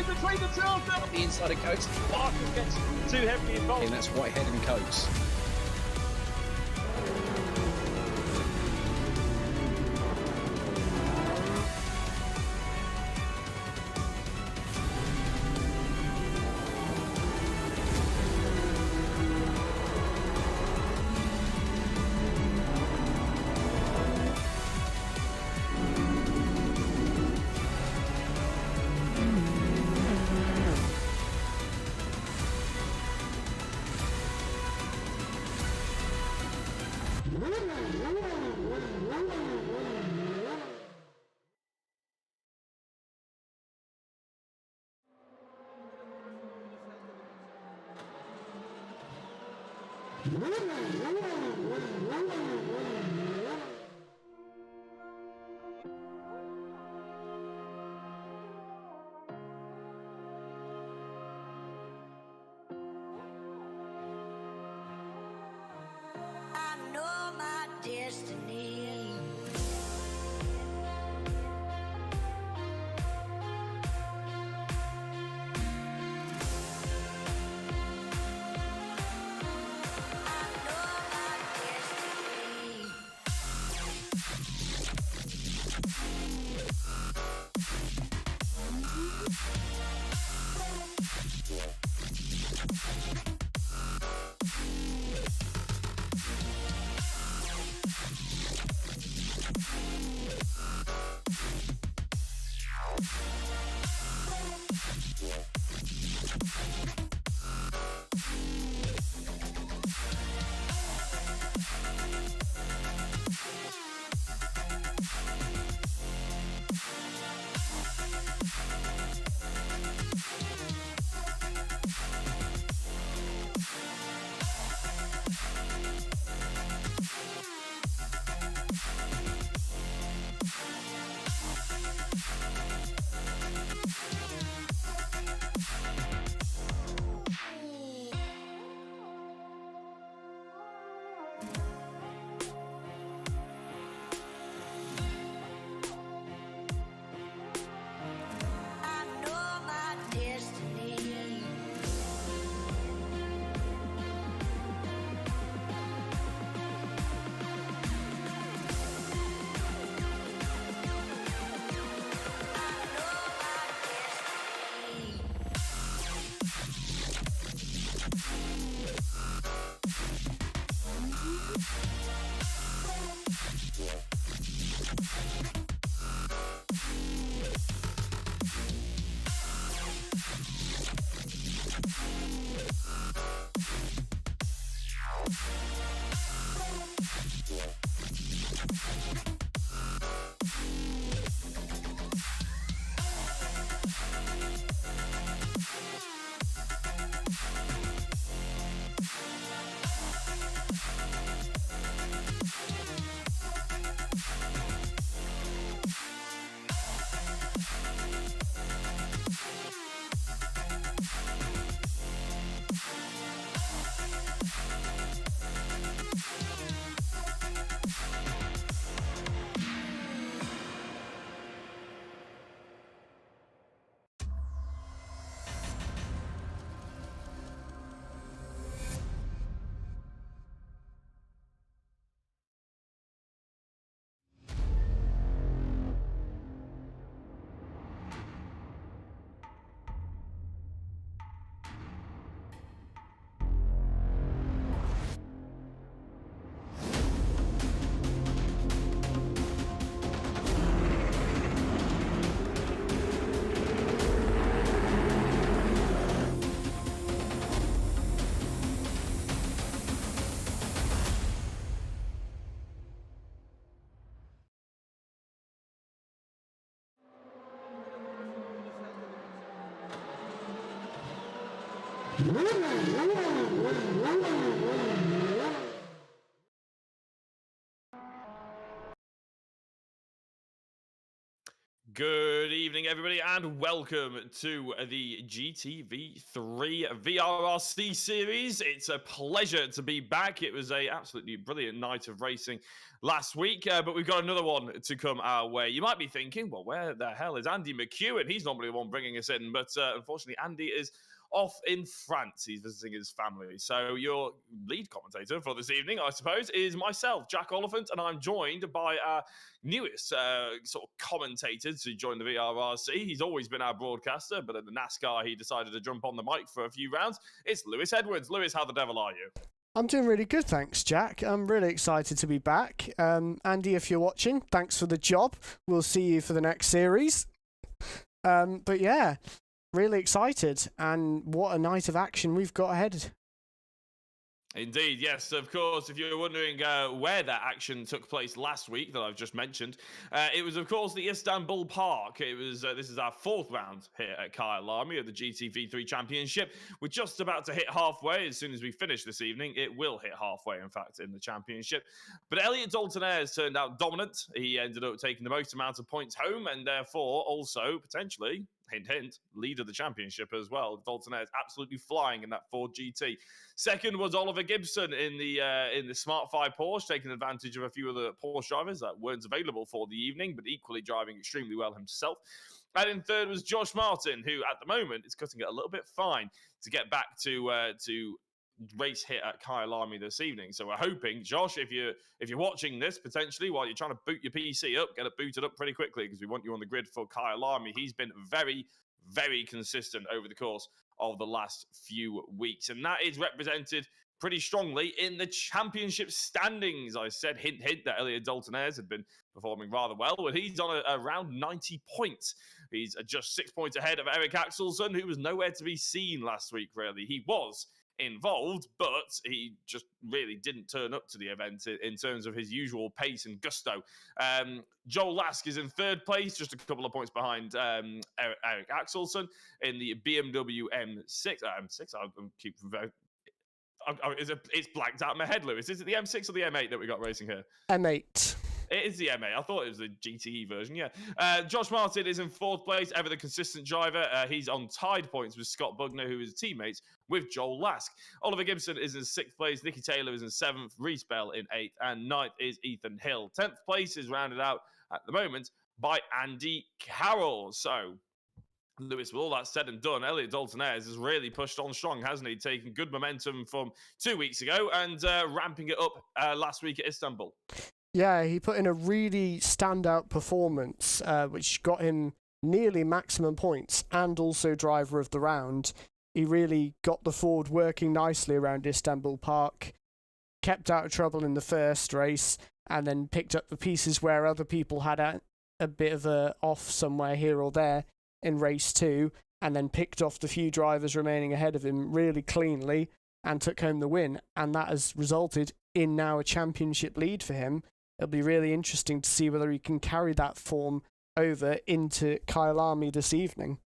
in between the two of them. The inside of Coates. Marcus gets too heavily involved. And that's Whitehead and Coates. I know my destiny. Good evening, everybody, and welcome to the GTV3 VRRC series. It's a pleasure to be back. It was a absolutely brilliant night of racing last week, but we've got another one to come our way. You might be thinking, well, where the hell is Andy McEwen? He's normally the one bringing us in, but unfortunately, Andy is off in France. He's visiting his family. So your lead commentator for this evening, I suppose, is myself, Jack Oliphant, and I'm joined by our newest sort of commentator to join the VRRC. He's always been our broadcaster, but at the NASCAR, he decided to jump on the mic for a few rounds. It's Lewis Edwards. Lewis, how the devil are you? I'm doing really good, thanks, Jack. I'm really excited to be back. Andy, if you're watching, thanks for the job. We'll see you for the next series. But yeah, really excited, and what a night of action we've got ahead. Indeed, yes, of course. If you're wondering where that action took place last week that I've just mentioned, it was, of course, the Istanbul Park. It was. This is our fourth round here at Kyalami of the GTV3 Championship. We're just about to hit halfway. As soon as we finish this evening, it will hit halfway, in fact, in the championship. But Elliot Dalton-Ayres turned out dominant. He ended up taking the most amount of points home, and therefore also potentially, hint, hint, lead of the championship as well. Dalton-Ayres absolutely flying in that Ford GT. Second was Oliver Gibson in the Smart 5 Porsche, taking advantage of a few of the Porsche drivers that weren't available for the evening, but equally driving extremely well himself. And in third was Josh Martin, who at the moment is cutting it a little bit fine to get back to race hit at Kyalami this evening. So we're hoping, Josh, if you're watching this potentially while you're trying to boot your PC up, get it booted up pretty quickly because we want you on the grid for Kyalami. He's been very, very consistent over the course of the last few weeks, and that is represented pretty strongly in the championship standings. I said, hint, hint, that Elliot Dalton-Ayres had been performing rather well, but he's on around 90 points. He's just 6 points ahead of Eric Axelson, who was nowhere to be seen last week, really. He was involved, but he just really didn't turn up to the event in terms of his usual pace and gusto. Joel Lask is in third place, just a couple of points behind Eric Axelson in the BMW M6. It's blanked out of my head, Lewis. Is it the M6 or the M8 that we got racing here? M8. It is the M8. I thought it was the GTE version, yeah. Josh Martin is in fourth place, ever the consistent driver. He's on tied points with Scott Bugner, who is teammates with Joel Lask. Oliver Gibson is in sixth place. Nicky Taylor is in seventh. Reese Bell in eighth. And ninth is Ethan Hill. 10th place is rounded out at the moment by Andy Carroll. So, Lewis, with all that said and done, Elliot Dalton-Ayres has really pushed on strong, hasn't he? Taking good momentum from 2 weeks ago and ramping it up last week at Istanbul. Yeah, he put in a really standout performance, which got him nearly maximum points and also driver of the round. He really got the Ford working nicely around Istanbul Park, kept out of trouble in the first race, and then picked up the pieces where other people had a bit of a off somewhere here or there in race 2, and then picked off the few drivers remaining ahead of him really cleanly and took home the win. And that has resulted in now a championship lead for him. It'll be really interesting to see whether he can carry that form over into Kyalami this evening.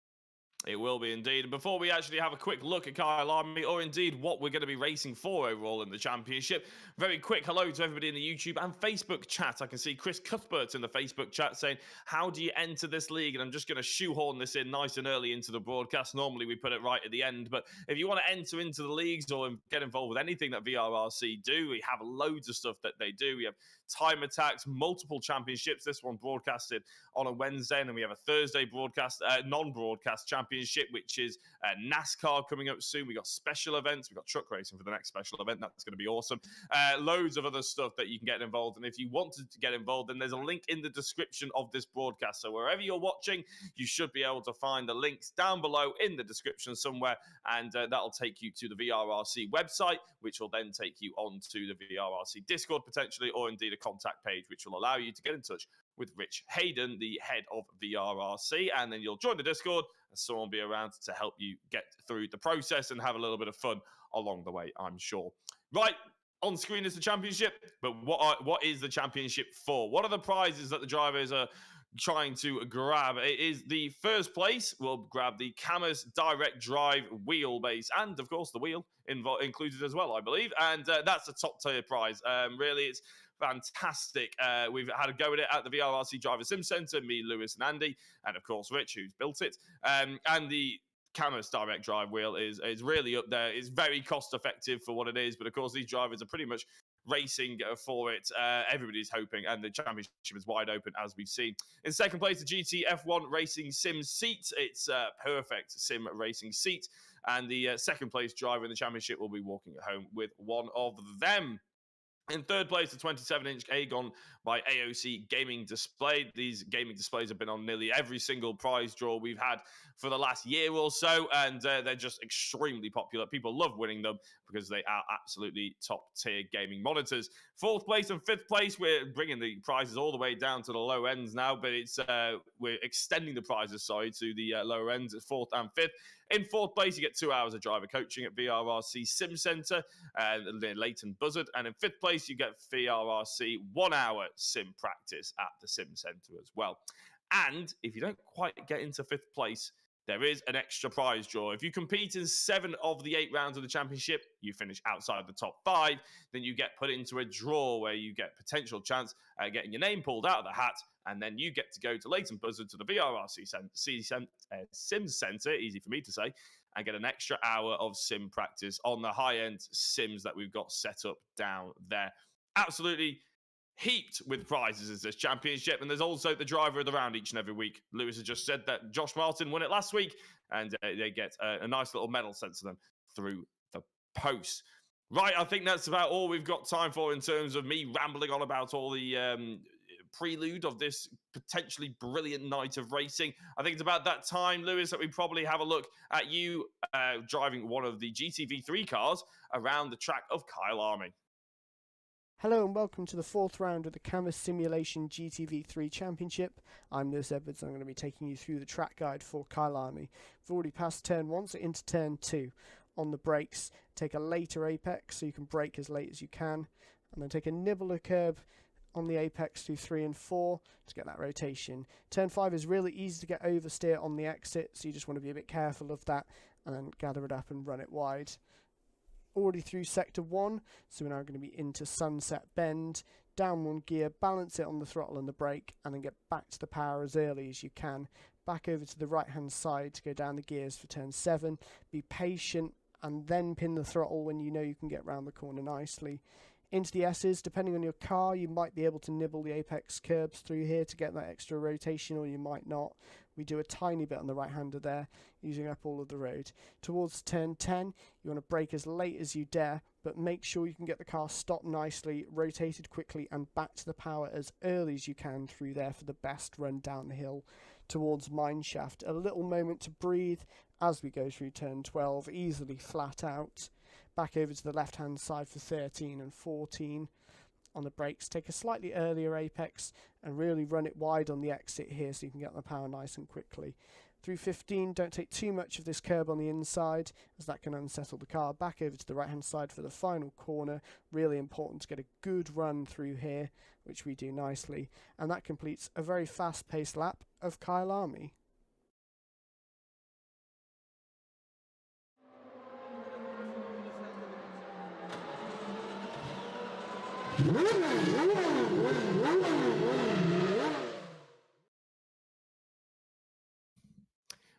It will be indeed. And before we actually have a quick look at Kyalami, or indeed what we're going to be racing for overall in the championship, very quick hello to everybody in the YouTube and Facebook chat. I can see Chris Cuthbert in the Facebook chat saying, how do you enter this league? And I'm just going to shoehorn this in nice and early into the broadcast. Normally we put it right at the end, but if you want to enter into the leagues or get involved with anything that VRRC do, we have loads of stuff that they do. We have time attacks, multiple championships. This one broadcasted on a Wednesday, and then we have a Thursday broadcast, non-broadcast championship, which is NASCAR coming up soon. We got special events. We got truck racing for the next special event. That's going to be awesome. Loads of other stuff that you can get involved in. If you want to get involved, then there's a link in the description of this broadcast. So wherever you're watching, you should be able to find the links down below in the description somewhere, and that'll take you to the VRRC website, which will then take you on to the VRRC Discord potentially, or indeed a contact page, which will allow you to get in touch with Rich Hayden, the head of VRRC, and then you'll join the Discord and someone will be around to help you get through the process and have a little bit of fun along the way, I'm sure. Right, on screen is the championship, but what is the championship for? What are the prizes that the drivers are trying to grab. It is the first place. We'll grab the Cammus direct drive wheelbase, and of course the wheel included as well, I believe. And that's a top tier prize. Really, it's fantastic. We've had a go at it at the VRRC Driver Sim Center, me, Lewis, and Andy, and of course Rich, who's built it. And the Cammus direct drive wheel is really up there. It's very cost effective for what it is, but of course these drivers are pretty much racing for it. Everybody's hoping, and the championship is wide open, as we've seen. In second place, the GTF1 Racing Sim seat. It's a perfect sim racing seat, and the second place driver in the championship will be walking home with one of them. In third place, the 27-inch Aegon by AOC Gaming Display. These gaming displays have been on nearly every single prize draw we've had for the last year or so, and they're just extremely popular. People love winning them because they are absolutely top-tier gaming monitors. Fourth place and fifth place, we're bringing the prizes all the way down to the low ends now, but it's we're extending the prizes, to the lower ends at fourth and fifth. In fourth place, you get 2 hours of driver coaching at VRRC Sim Center near Leighton Buzzard. And in fifth place, you get VRRC 1 hour sim practice at the Sim Center as well. And if you don't quite get into fifth place, there is an extra prize draw. If you compete in 7 of the 8 rounds of the championship, you finish outside the top 5, then you get put into a draw where you get potential chance at getting your name pulled out of the hat, and then you get to go to Leighton Buzzard to the VRRC Sim Center, easy for me to say, and get an extra hour of sim practice on the high-end sims that we've got set up down there. Absolutely heaped with prizes is this championship, and there's also the driver of the round each and every week. Lewis has just said that Josh Martin won it last week, and they get a nice little medal sent to them through the post. Right, I think that's about all we've got time for in terms of me rambling on about all the prelude of this potentially brilliant night of racing. I think it's about that time, Lewis, that we probably have a look at you driving one of the GTV3 cars around the track of Kyalami. Hello and welcome to the 4th round of the Cammus Simulation GTV3 Championship. I'm Lewis Edwards and I'm going to be taking you through the track guide for Kyalami. We've already passed turn 1, so into turn 2. On the brakes, take a later apex so you can brake as late as you can, and then take a nibbler curb on the apex through 3 and 4 to get that rotation. Turn 5 is really easy to get oversteer on the exit, so you just want to be a bit careful of that and then gather it up and run it wide. Already through sector 1, so we're now going to be into Sunset Bend, down 1 gear, balance it on the throttle and the brake, and then get back to the power as early as you can. Back over to the right hand side to go down the gears for turn 7. Be patient and then pin the throttle when you know you can get round the corner nicely. Into the S's, depending on your car, you might be able to nibble the apex curbs through here to get that extra rotation, or you might not. We do a tiny bit on the right hander there, using up all of the road. Towards turn 10, you want to brake as late as you dare, but make sure you can get the car stopped nicely, rotated quickly, and back to the power as early as you can through there for the best run down the hill towards Mineshaft. A little moment to breathe as we go through turn 12, easily flat out. Back over to the left hand side for 13 and 14. On the brakes, take a slightly earlier apex and really run it wide on the exit here so you can get the power nice and quickly. Through 15, don't take too much of this curb on the inside as that can unsettle the car. Back over to the right hand side for the final corner. Really important to get a good run through here, which we do nicely. And that completes a very fast paced lap of Kyalami.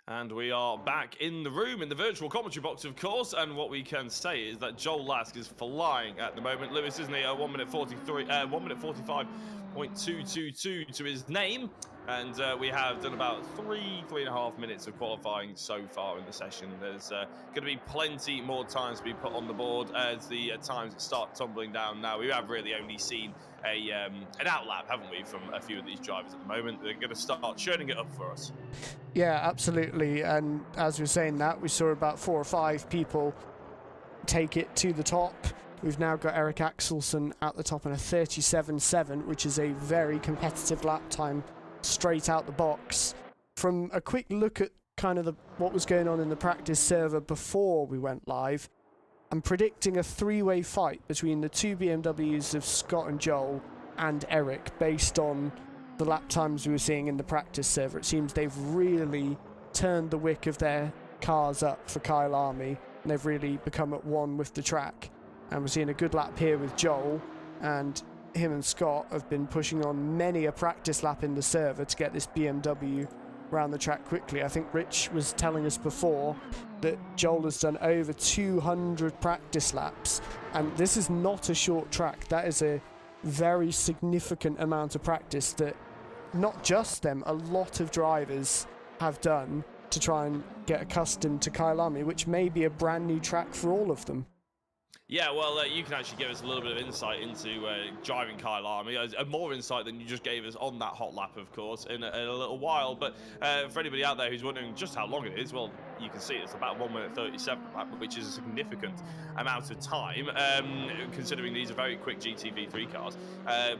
And we are back in the room, in the virtual commentary box, of course, and what we can say is that Joel Lask is flying at the moment. Lewis, isn't he? 1 minute 45.222 to his name, and we have done about 3.5 minutes of qualifying so far in the session. There's going to be plenty more times to be put on the board as the times start tumbling down now. We have really only seen an outlap, haven't we, from a few of these drivers at the moment. They're going to start churning it up for us. Yeah, absolutely. And as we were saying that, we saw about 4 or 5 people take it to the top. We've now got Eric Axelson at the top in a 37.7, which is a very competitive lap time straight out the box. From a quick look at kind of what was going on in the practice server before we went live, I'm predicting a 3-way fight between the 2 BMWs of Scott and Joel and Eric based on the lap times we were seeing in the practice server. It seems they've really turned the wick of their cars up for Kyalami, and they've really become at one with the track. And we're seeing a good lap here with Joel, and him and Scott have been pushing on many a practice lap in the server to get this BMW around the track quickly. I think Rich was telling us before that Joel has done over 200 practice laps, and this is not a short track. That is a very significant amount of practice that not just them, a lot of drivers have done to try and get accustomed to Kyalami, which may be a brand new track for all of them. Yeah, well, you can actually give us a little bit of insight into driving Kyalami, more insight than you just gave us on that hot lap, of course, in a little while. But for anybody out there who's wondering just how long it is, well, you can see it's about 1 minute 37 lap, which is a significant amount of time, considering these are very quick GTV3 cars.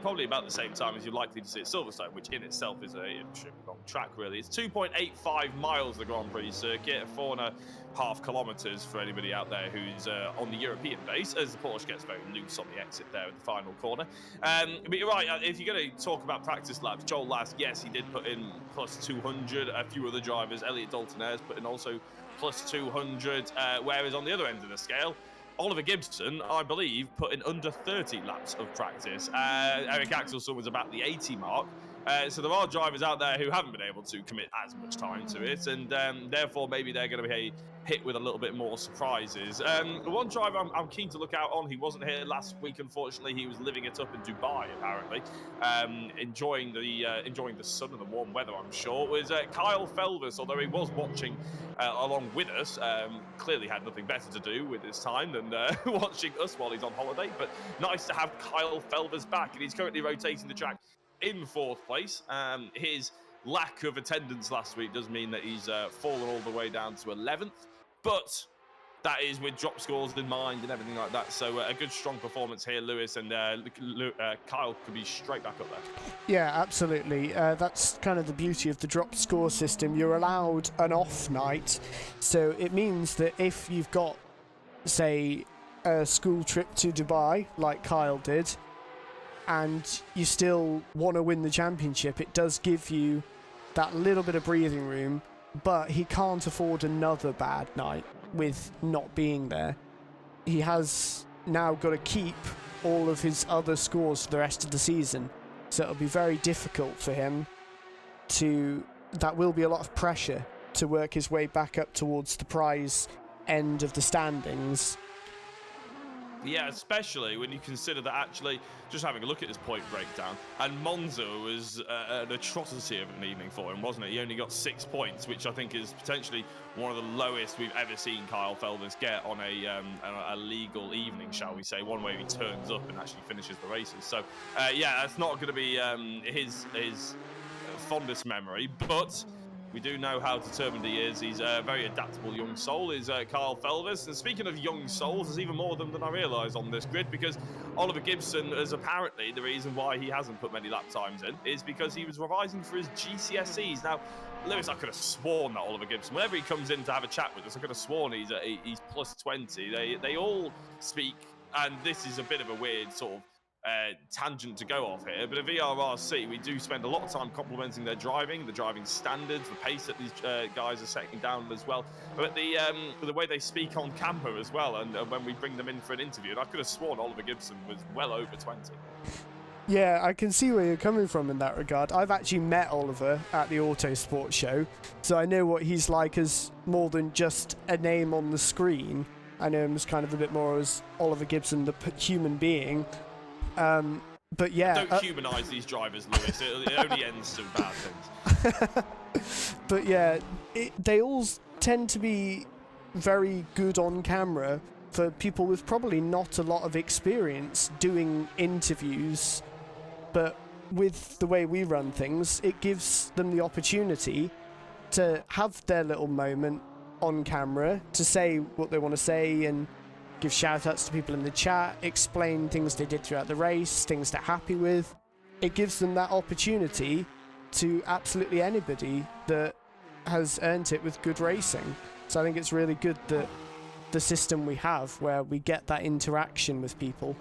Probably about the same time as you're likely to see at Silverstone, which in itself is a extremely long track, really. It's 2.85 miles, the Grand Prix circuit, 4.5 kilometers for anybody out there who's on the European base, as the Porsche gets very loose on the exit there at the final corner. But you're right, if you're going to talk about practice laps, Joel Last, yes, he did put in plus 200. A few other drivers, Elliot Dalton-Ayres, put in also plus 200, whereas on the other end of the scale, Oliver Gibson, I believe, put in under 30 laps of practice. Eric Axelson was about the 80 mark. So there are drivers out there who haven't been able to commit as much time to it, and therefore maybe they're going to be hit with a little bit more surprises. The one driver I'm keen to look out on, he wasn't here last week, unfortunately. He was living it up in Dubai, apparently, enjoying the sun and the warm weather, I'm sure, was Kyle Felvis, although he was watching along with us. Clearly had nothing better to do with his time than watching us while he's on holiday, but nice to have Kyle Felvis back, and he's currently rotating the track in 4th place. His lack of attendance last week does mean that he's fallen all the way down to 11th, but that is with drop scores in mind and everything like that. So a good, strong performance here, Lewis, and Kyle could be straight back up there. Yeah, absolutely. That's kind of the beauty of the drop score system. You're allowed an off night, so it means that if you've got, say, a school trip to Dubai, like Kyle did, and you still want to win the championship, it does give you that little bit of breathing room, but he can't afford another bad night with not being there. He has now got to keep all of his other scores for the rest of the season, so it'll be very difficult for him that will be a lot of pressure to work his way back up towards the prize end of the standings. Yeah, especially when you consider that actually, just having a look at his point breakdown, and Monza was an atrocity of an evening for him, wasn't it? He only got 6 points, which I think is potentially one of the lowest we've ever seen Kyle Felvis get on a legal evening, shall we say, one where he turns up and actually finishes the races. So, yeah, that's not going to be his fondest memory, but we do know how determined he is. He's a very adaptable young soul, is Kyle Felvis. And speaking of young souls, there's even more of them than I realised on this grid, because Oliver Gibson is apparently the reason why he hasn't put many lap times in is because he was revising for his GCSEs. Now, Lewis, I could have sworn that Oliver Gibson, whenever he comes in to have a chat with us, I could have sworn he's plus 20. They all speak, and this is a bit of a weird sort of tangent to go off here, but at VRRC we do spend a lot of time complimenting their driving, the driving standards, the pace that these guys are setting down as well, but the way they speak on camera as well, and when we bring them in for an interview, and I could have sworn Oliver Gibson was well over 20. Yeah, I can see where you're coming from in that regard. I've actually met Oliver at the Autosport show, so I know what he's like as more than just a name on the screen. I know him as kind of a bit more as Oliver Gibson, the human being. But yeah, don't humanise these drivers, Lewis. It only ends in bad things. But yeah, they all tend to be very good on camera for people with probably not a lot of experience doing interviews. But with the way we run things, it gives them the opportunity to have their little moment on camera, to say what they want to say and give shout-outs to people in the chat, explain things they did throughout the race, things they're happy with. It gives them that opportunity to absolutely anybody that has earned it with good racing. So I think it's really good that the system we have, where we get that interaction with people.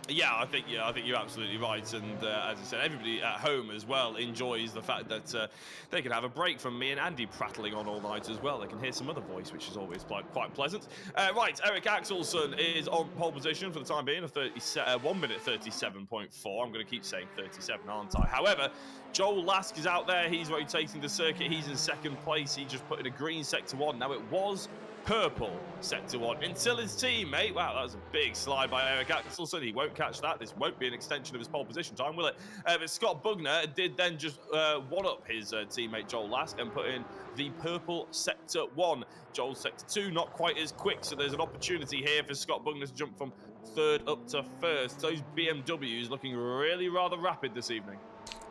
Yeah, I think you're absolutely right, and as I said, everybody at home as well enjoys the fact that they can have a break from me and Andy prattling on all night as well. They can hear some other voice, which is always quite pleasant. Right, Eric Axelsson is on pole position for the time being, of 1 minute 37.4. I'm going to keep saying 37, aren't I? However, Joel Lask is out there. He's rotating the circuit. He's in second place. He just put in a green sector 1. Now, it was purple sector 1 until his teammate. Wow, that was a big slide by Eric Axelsson. He won't catch that. This won't be an extension of his pole position time, will it? But Scott Bugner did then just one-up his teammate Joel Lask and put in the purple sector 1. Joel sector 2 not quite as quick, so there's an opportunity here for Scott Bugner to jump from 3rd up to 1st. Those BMWs looking really rather rapid this evening.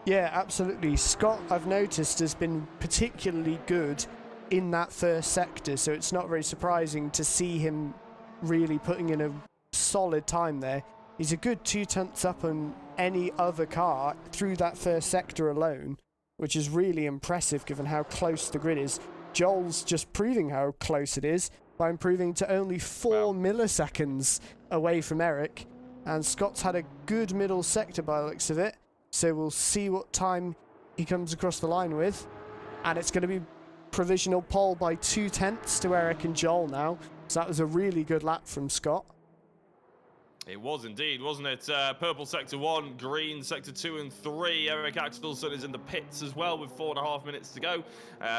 Yeah, absolutely. Scott, I've noticed, has been particularly good in that first sector, so it's not very surprising to see him really putting in a solid time there. He's a good 2/10 up on any other car through that first sector alone, which is really impressive given how close the grid is. Joel's just proving how close it is by improving to only 4 milliseconds away from Eric, and Scott's had a good middle sector by the looks of it, so we'll see what time he comes across the line with, and it's going to be provisional pole by 2/10 to Eric and Joel now. So that was a really good lap from Scott. It was indeed, wasn't it? Purple sector 1, green sector 2 and 3. Eric Axelsson is in the pits as well with 4.5 minutes to go.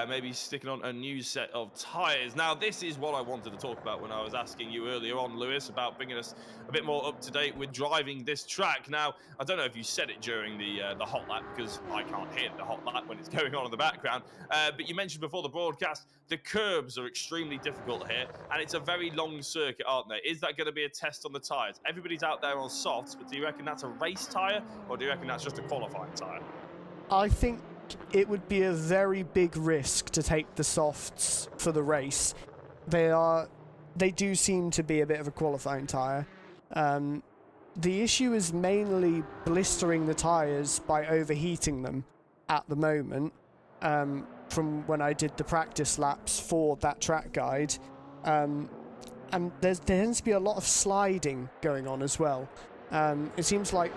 Maybe sticking on a new set of tyres. Now, this is what I wanted to talk about when I was asking you earlier on, Lewis, about bringing us a bit more up to date with driving this track. Now, I don't know if you said it during the hot lap, because I can't hear the hot lap when it's going on in the background. But you mentioned before the broadcast, the curbs are extremely difficult here, and it's a very long circuit, aren't they? Is that going to be a test on the tyres? Everybody's out there on softs, but do you reckon that's a race tyre, or do you reckon that's just a qualifying tyre? I think it would be a very big risk to take the softs for the race. They do seem to be a bit of a qualifying tyre. The issue is mainly blistering the tyres by overheating them at the moment. From when I did the practice laps for that track guide. And there tends to be a lot of sliding going on as well. It seems like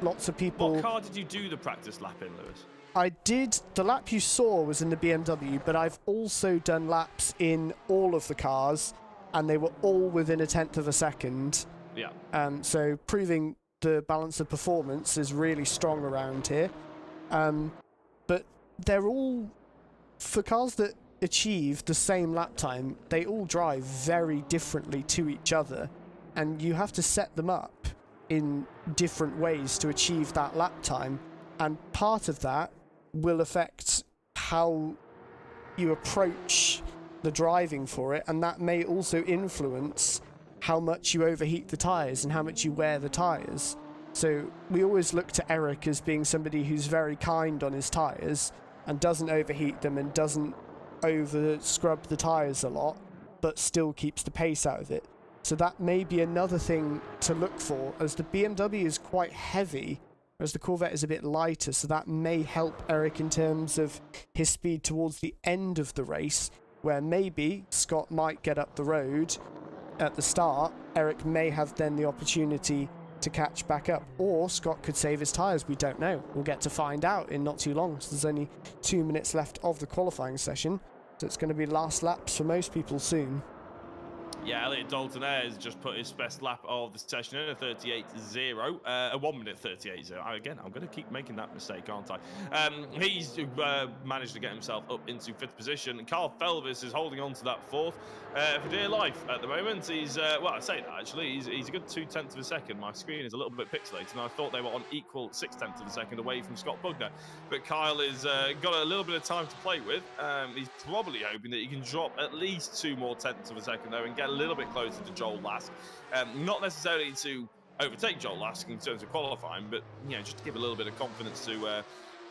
lots of people... What car did you do the practice lap in, Lewis? I did... The lap you saw was in the BMW, but I've also done laps in all of the cars, and they were all within 1/10 of a second. Yeah. So proving the balance of performance is really strong around here. But they're all... For cars that achieve the same lap time, they all drive very differently to each other, and you have to set them up in different ways to achieve that lap time, and part of that will affect how you approach the driving for it, and that may also influence how much you overheat the tyres and how much you wear the tyres. So we always look to Eric as being somebody who's very kind on his tyres and doesn't overheat them and doesn't over scrub the tyres a lot, but still keeps the pace out of it. So that may be another thing to look for, as the BMW is quite heavy, whereas the Corvette is a bit lighter, so that may help Eric in terms of his speed towards the end of the race, where maybe Scott might get up the road at the start. Eric may have then the opportunity to catch back up, or Scott could save his tyres. We don't know. We'll get to find out in not too long. So there's only 2 minutes left of the qualifying session, so it's going to be last laps for most people soon. Yeah, Elliot Dalton has just put his best lap of the session in, a 38.0, a 1 minute 38.0. Again, I'm going to keep making that mistake, aren't I? He's managed to get himself up into 5th position. Carl Felvis is holding on to that 4th for dear life at the moment. He's, well, I say that actually, he's a good 2/10 of a second. My screen is a little bit pixelated, and I thought they were on equal 6/10 of a second away from Scott Bugner. But Kyle has got a little bit of time to play with. He's probably hoping that he can drop at least 2 more tenths of a second, though, and get a little bit closer to Joel Lask. Not necessarily to overtake Joel Lask in terms of qualifying, but you know, just to give a little bit of confidence to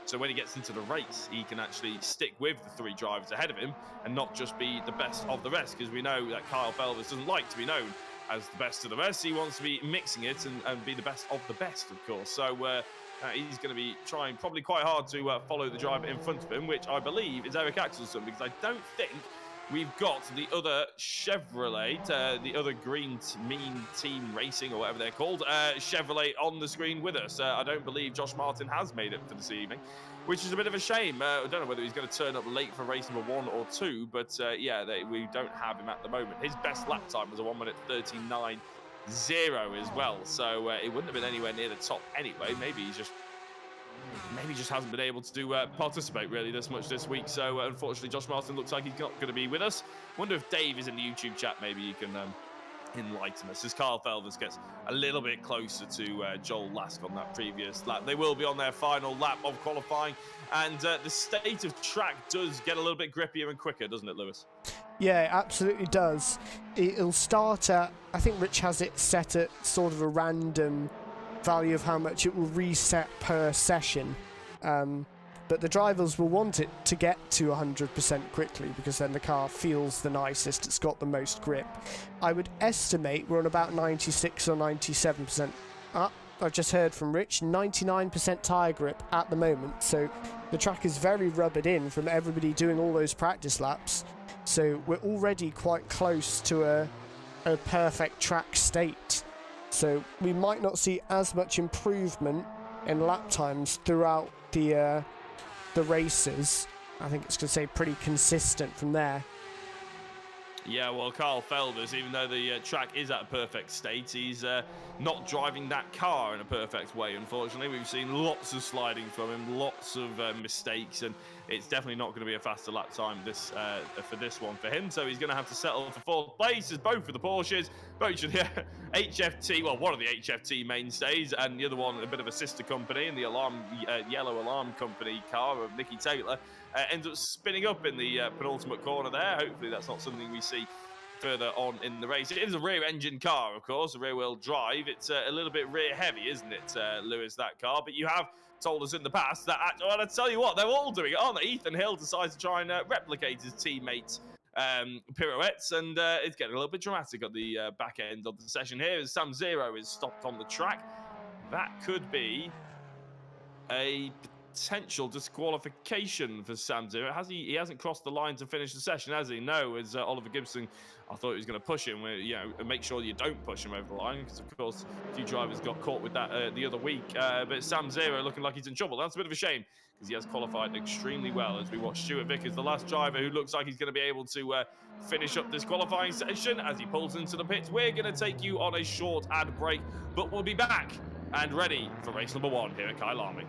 so when he gets into the race, he can actually stick with the 3 drivers ahead of him and not just be the best of the rest, because we know that Kyle Felvis doesn't like to be known as the best of the rest. He wants to be mixing it and be the best of the best, of course. So he's going to be trying probably quite hard to follow the driver in front of him, which I believe is Eric Axelsson, because I don't think we've got the other Chevrolet, the other Mean Team Racing, or whatever they're called, Chevrolet on the screen with us. I don't believe Josh Martin has made it for this evening, which is a bit of a shame. I don't know whether he's going to turn up late for race number 1 or 2, but yeah, we don't have him at the moment. His best lap time was a 1:39.0 as well, so it wouldn't have been anywhere near the top anyway. Maybe he just hasn't been able to participate really this much this week. So unfortunately, Josh Martin looks like he's not going to be with us. Wonder if Dave is in the YouTube chat. Maybe you can enlighten us as Carl Felvers gets a little bit closer to Joel Lask on that previous lap. They will be on their final lap of qualifying, and the state of track does get a little bit grippier and quicker, doesn't it, Lewis? Yeah, it absolutely does. It'll start at, I think Rich has it set at sort of a random value of how much it will reset per session. But the drivers will want it to get to 100% quickly, because then the car feels the nicest, it's got the most grip. I would estimate we're on about 96 or 97%. I've just heard from Rich, 99% tyre grip at the moment, so the track is very rubbered in from everybody doing all those practice laps. So we're already quite close to a perfect track state. So we might not see as much improvement in lap times throughout the races. I think it's going to stay pretty consistent from there. Yeah, well, Carl Felvers, even though the track is at a perfect state, he's not driving that car in a perfect way, unfortunately. We've seen lots of sliding from him, lots of mistakes, and it's definitely not going to be a faster lap time for this one for him. So he's going to have to settle for 4th place, as both of the Porsches, both of the HFT, well, one of the HFT mainstays, and the other one, a bit of a sister company, and the yellow alarm company car of Nicky Taylor, ends up spinning up in the penultimate corner there. Hopefully that's not something we see further on in the race. It is a rear engine car, of course, a rear wheel drive. It's a little bit rear heavy, isn't it, Lewis, that car? But you have told us in the past that, well, I tell you what, they're all doing it, aren't they? Ethan Hill decides to try and replicate his teammates' pirouettes, and it's getting a little bit dramatic at the back end of the session here as Sam Zero is stopped on the track. That could be a potential disqualification for Sam Zero. He hasn't crossed the line to finish the session, has he? No, as Oliver Gibson, I thought he was going to push him. Make sure you don't push him over the line, because of course a few drivers got caught with that the other week. But Sam Zero looking like he's in trouble. That's a bit of a shame, because he has qualified extremely well. As we watch Stuart Vickers, the last driver who looks like he's going to be able to finish up this qualifying session as he pulls into the pits. We're going to take you on a short ad break, but we'll be back and ready for race number 1 here at Kyalami.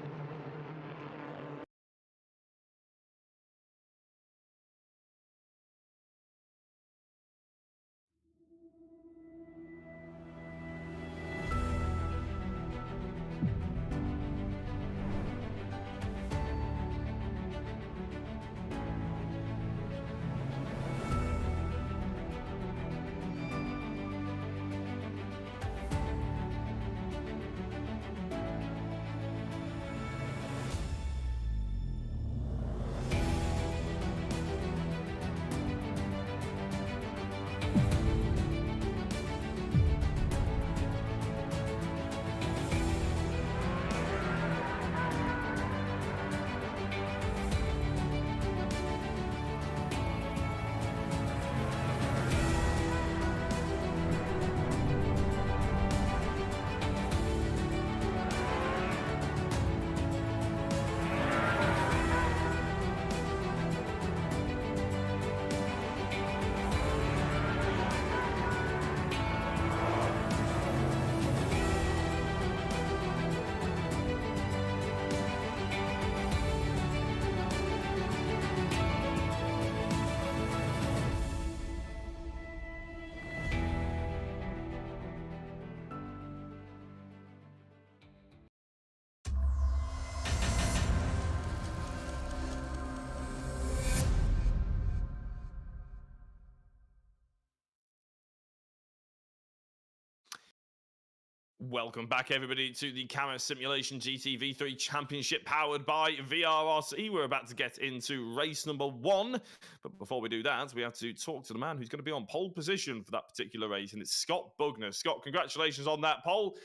Welcome back, everybody, to the Cammus Simulation GTV3 Championship powered by VRRC. We're about to get into race number 1. But before we do that, we have to talk to the man who's going to be on pole position for that particular race, and it's Scott Bugner. Scott, congratulations on that pole.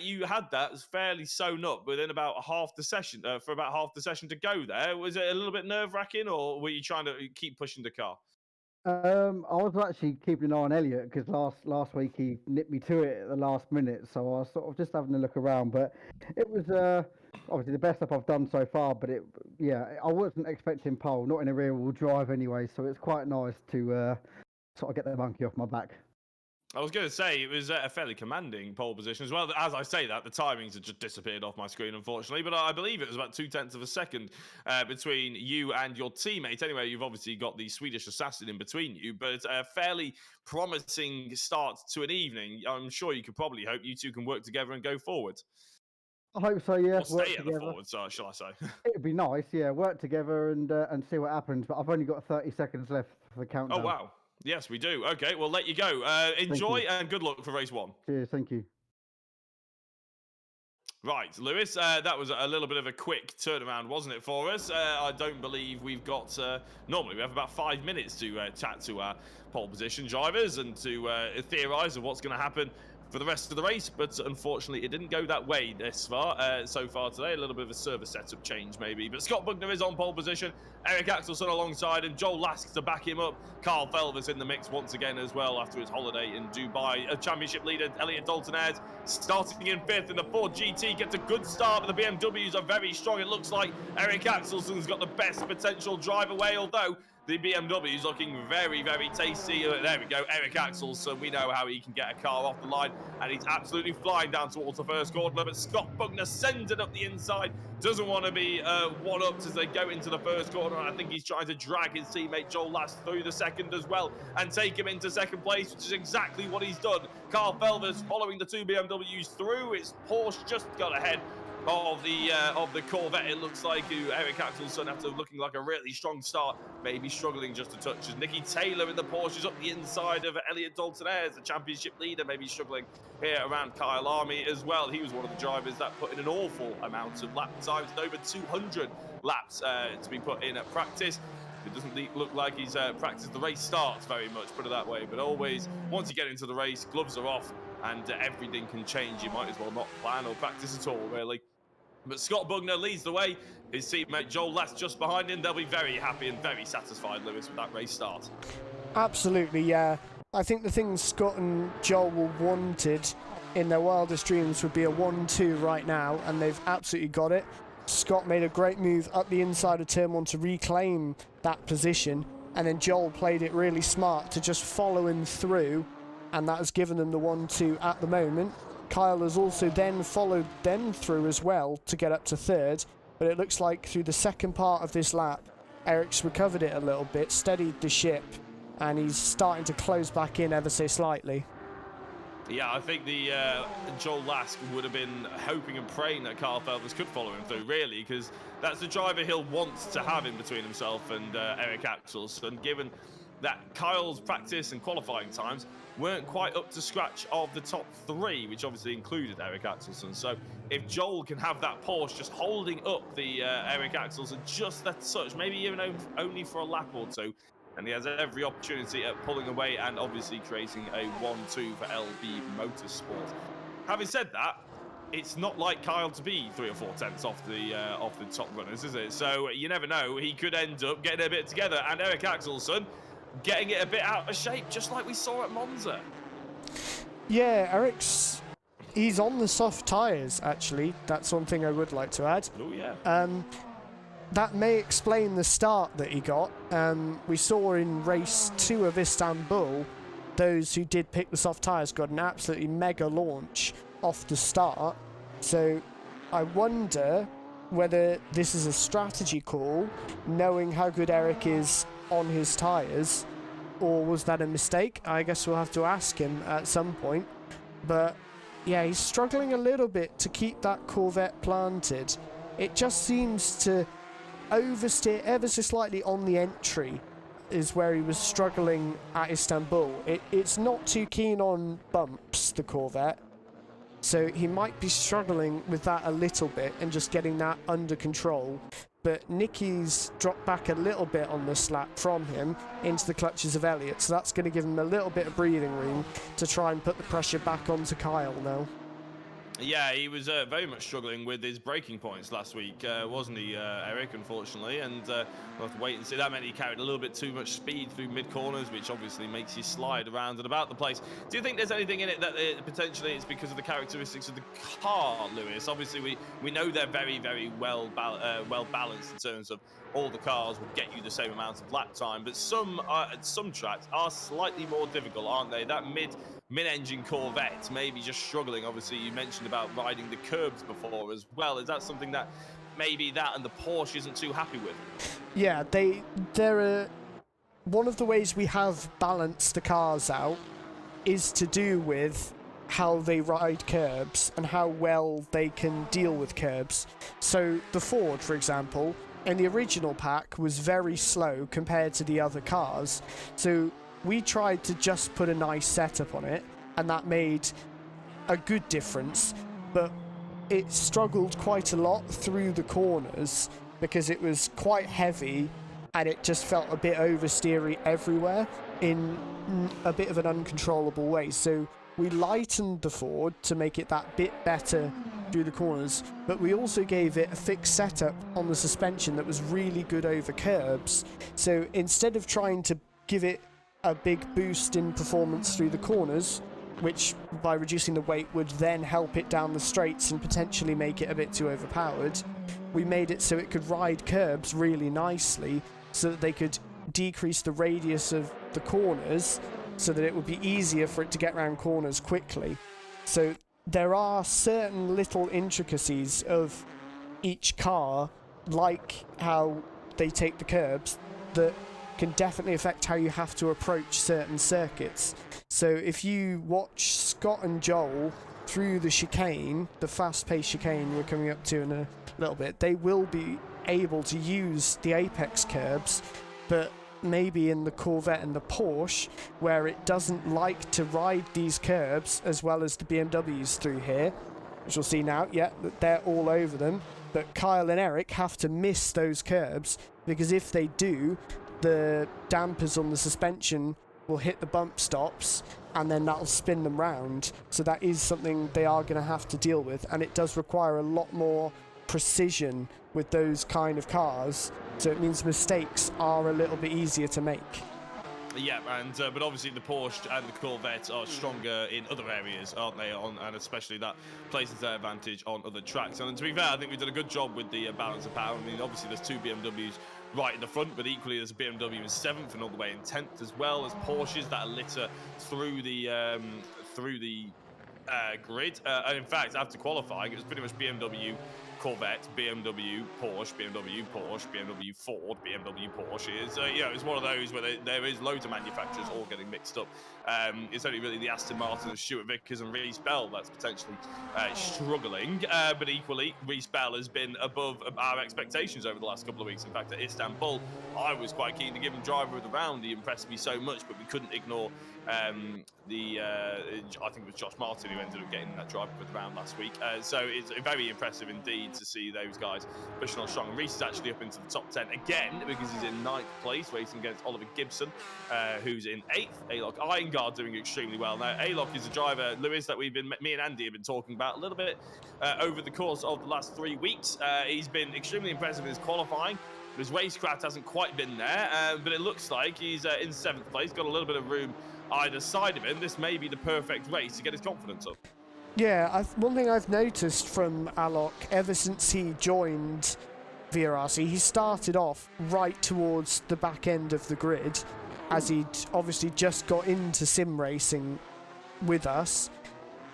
You had that fairly sewn up within about half the session, for about half the session to go there. Was it a little bit nerve-wracking, or were you trying to keep pushing the car? I was actually keeping an eye on Elliot because last week he nipped me to it at the last minute, so I was sort of just having a look around. But it was obviously the best lap I've done so far. But I wasn't expecting pole, not in a rear-wheel drive anyway. So it's quite nice to sort of get the monkey off my back. I was going to say it was a fairly commanding pole position as well. As I say that, the timings had just disappeared off my screen, unfortunately. But I believe it was about 0.2 of a second between you and your teammate. Anyway, you've obviously got the Swedish assassin in between you, but a fairly promising start to an evening. I'm sure you could probably hope you two can work together and go forward. I hope so, yeah. Or stay at the forward, so shall I say? It'd be nice, yeah. Work together and see what happens. But I've only got 30 seconds left for the countdown. Oh, wow. Yes, we do. Okay, we'll let you go. Enjoy and good luck for race 1. Cheers, thank you. Right, Lewis, that was a little bit of a quick turnaround, wasn't it, for us? I don't believe we've got... normally, we have about 5 minutes to chat to our pole position drivers and to theorise of what's going to happen for the rest of the race, but unfortunately it didn't go that way so far today. A little bit of a server setup change maybe, but Scott Bugner is on pole position, Eric Axelson alongside him, Joel Lask to back him up, Carl Felvis in the mix once again as well after his holiday in Dubai. A championship leader Elliot Dalton-Ayres starting in 5th, and the Ford GT gets a good start, but the BMWs are very strong. It looks like Eric Axelson's got the best potential drive away, although the BMW is looking very, very tasty. There we go, Eric Axelson. We know how he can get a car off the line, and he's absolutely flying down towards the first corner. But Scott Bugner sends it up the inside. Doesn't want to be one-upped as they go into the first corner. I think he's trying to drag his teammate Joel Last through the second as well and take him into second place, which is exactly what he's done. Carl Felvis following the 2 BMWs through. It's Porsche just got ahead of the Corvette, it looks like, who Eric Axelson, after looking like a really strong start, maybe struggling just a touch. As Nicky Taylor in the Porsche is up the inside of Elliot Dalton-Ayres, the championship leader, maybe struggling here around Kyalami as well. He was one of the drivers that put in an awful amount of lap times, over 200 laps to be put in at practice. It doesn't look like he's practiced the race starts very much, put it that way. But always, once you get into the race, gloves are off and everything can change. You might as well not plan or practice at all, really. But Scott Bugner leads the way. His teammate Joel Last just behind him. They'll be very happy and very satisfied, Lewis, with that race start. Absolutely, yeah. I think the things Scott and Joel wanted in their wildest dreams would be a 1-2 right now, and they've absolutely got it. Scott made a great move up the inside of turn 1 to reclaim that position, and then Joel played it really smart to just follow him through, and that has given them the 1-2 at the moment. Kyle has also then followed them through as well to get up to 3rd, but it looks like through the second part of this lap, Eric's recovered it a little bit, steadied the ship, and he's starting to close back in ever so slightly. Yeah, I think the Joel Lask would have been hoping and praying that Carl Felvis could follow him through, really, because that's the driver he'll want to have in between himself and Eric Axelson, given that Kyle's practice and qualifying times weren't quite up to scratch of the top 3, which obviously included Eric Axelson. So if Joel can have that Porsche just holding up the Eric Axelson just that touch, maybe even only for a lap or two, and he has every opportunity at pulling away and obviously creating a 1-2 for LB Motorsport. Having said that, it's not like Kyle to be 3 or 4 tenths off the top runners, is it? So you never know. He could end up getting a bit together, and Eric Axelson getting it a bit out of shape, just like we saw at Monza. Yeah, he's on the soft tyres, actually. That's one thing I would like to add. Oh, yeah. That may explain the start that he got. We saw in race 2 of Istanbul, those who did pick the soft tyres got an absolutely mega launch off the start. So I wonder whether this is a strategy call, knowing how good Eric is on his tyres, or was that a mistake? I guess we'll have to ask him at some point. But yeah, he's struggling a little bit to keep that Corvette planted. It just seems to oversteer ever so slightly on the entry is where he was struggling at Istanbul. It's not too keen on bumps, the Corvette, so he might be struggling with that a little bit and just getting that under control. But Nicky's dropped back a little bit on this lap from him into the clutches of Elliot, so that's going to give him a little bit of breathing room to try and put the pressure back onto Kyle now. Yeah, he was very much struggling with his braking points last week, wasn't he, Eric, unfortunately? And we'll have to wait and see. That meant he carried a little bit too much speed through mid-corners, which obviously makes you slide around and about the place. Do you think there's anything in it that potentially it's because of the characteristics of the car, Lewis? Obviously, we know they're very, very well balanced in terms of all the cars will get you the same amount of lap time, but some tracks are slightly more difficult, aren't they? That mid-engine Corvette maybe just struggling. Obviously, you mentioned about riding the curbs before as well. Is that something that maybe that and the Porsche isn't too happy with? Yeah, they're one of the ways we have balanced the cars out is to do with how they ride curbs and how well they can deal with curbs. So the Ford, for example, in the original pack was very slow compared to the other cars. So we tried to just put a nice setup on it, and that made a good difference, but it struggled quite a lot through the corners because it was quite heavy and it just felt a bit oversteery everywhere in a bit of an uncontrollable way. So we lightened the Ford to make it that bit better through the corners, but we also gave it a fixed setup on the suspension that was really good over curbs. So instead of trying to give it a big boost in performance through the corners, which by reducing the weight would then help it down the straights and potentially make it a bit too overpowered, we made it so it could ride curbs really nicely so that they could decrease the radius of the corners so that it would be easier for it to get around corners quickly. So there are certain little intricacies of each car, like how they take the curbs, that can definitely affect how you have to approach certain circuits. So if you watch Scott and Joel through the chicane, the fast-paced chicane we're coming up to in a little bit, they will be able to use the apex curbs, but maybe in the Corvette and the Porsche, where it doesn't like to ride these curbs as well as the BMWs through here, which we'll see now, yeah, that they're all over them, but Kyle and Eric have to miss those curbs, because if they do, the dampers on the suspension will hit the bump stops and then that'll spin them round. So that is something they are going to have to deal with, and it does require a lot more precision with those kind of cars, so it means mistakes are a little bit easier to make. Yeah, and but obviously the Porsche and the Corvette are stronger in other areas, aren't they? And especially that places their advantage on other tracks. And to be fair, I think we've done a good job with the balance of power. I mean, obviously there's two BMWs right in the front, but equally there's a BMW in 7th and all the way in 10th, as well as Porsches that are litter through the grid. And in fact, after qualifying, it was pretty much BMW, Corvette, BMW, Porsche, BMW, Porsche, BMW, Ford, BMW, Porsche. It's one of those where there is loads of manufacturers all getting mixed up. It's only really the Aston Martin of Stuart Vickers and Reece Bell that's potentially struggling. But equally, Reece Bell has been above our expectations over the last couple of weeks. In fact, at Istanbul, I was quite keen to give him driver of the round. He impressed me so much, but we couldn't ignore I think it was Josh Martin who ended up getting that driver of the round last week. So it's very impressive indeed to see those guys pushing on strong. And Reece is actually up into the top 10 again because he's in 9th place, racing against Oliver Gibson, who's in 8th. Alok Iyengar doing extremely well. Now, Alok is a driver, Lewis, that me and Andy have been talking about a little bit over the course of the last 3 weeks. He's been extremely impressive in his qualifying. His racecraft hasn't quite been there, but it looks like he's in 7th place, got a little bit of room either side of him. This may be the perfect race to get his confidence up. Yeah, one thing I've noticed from Alok ever since he joined VRRC, he started off right towards the back end of the grid, as he'd obviously just got into sim racing with us,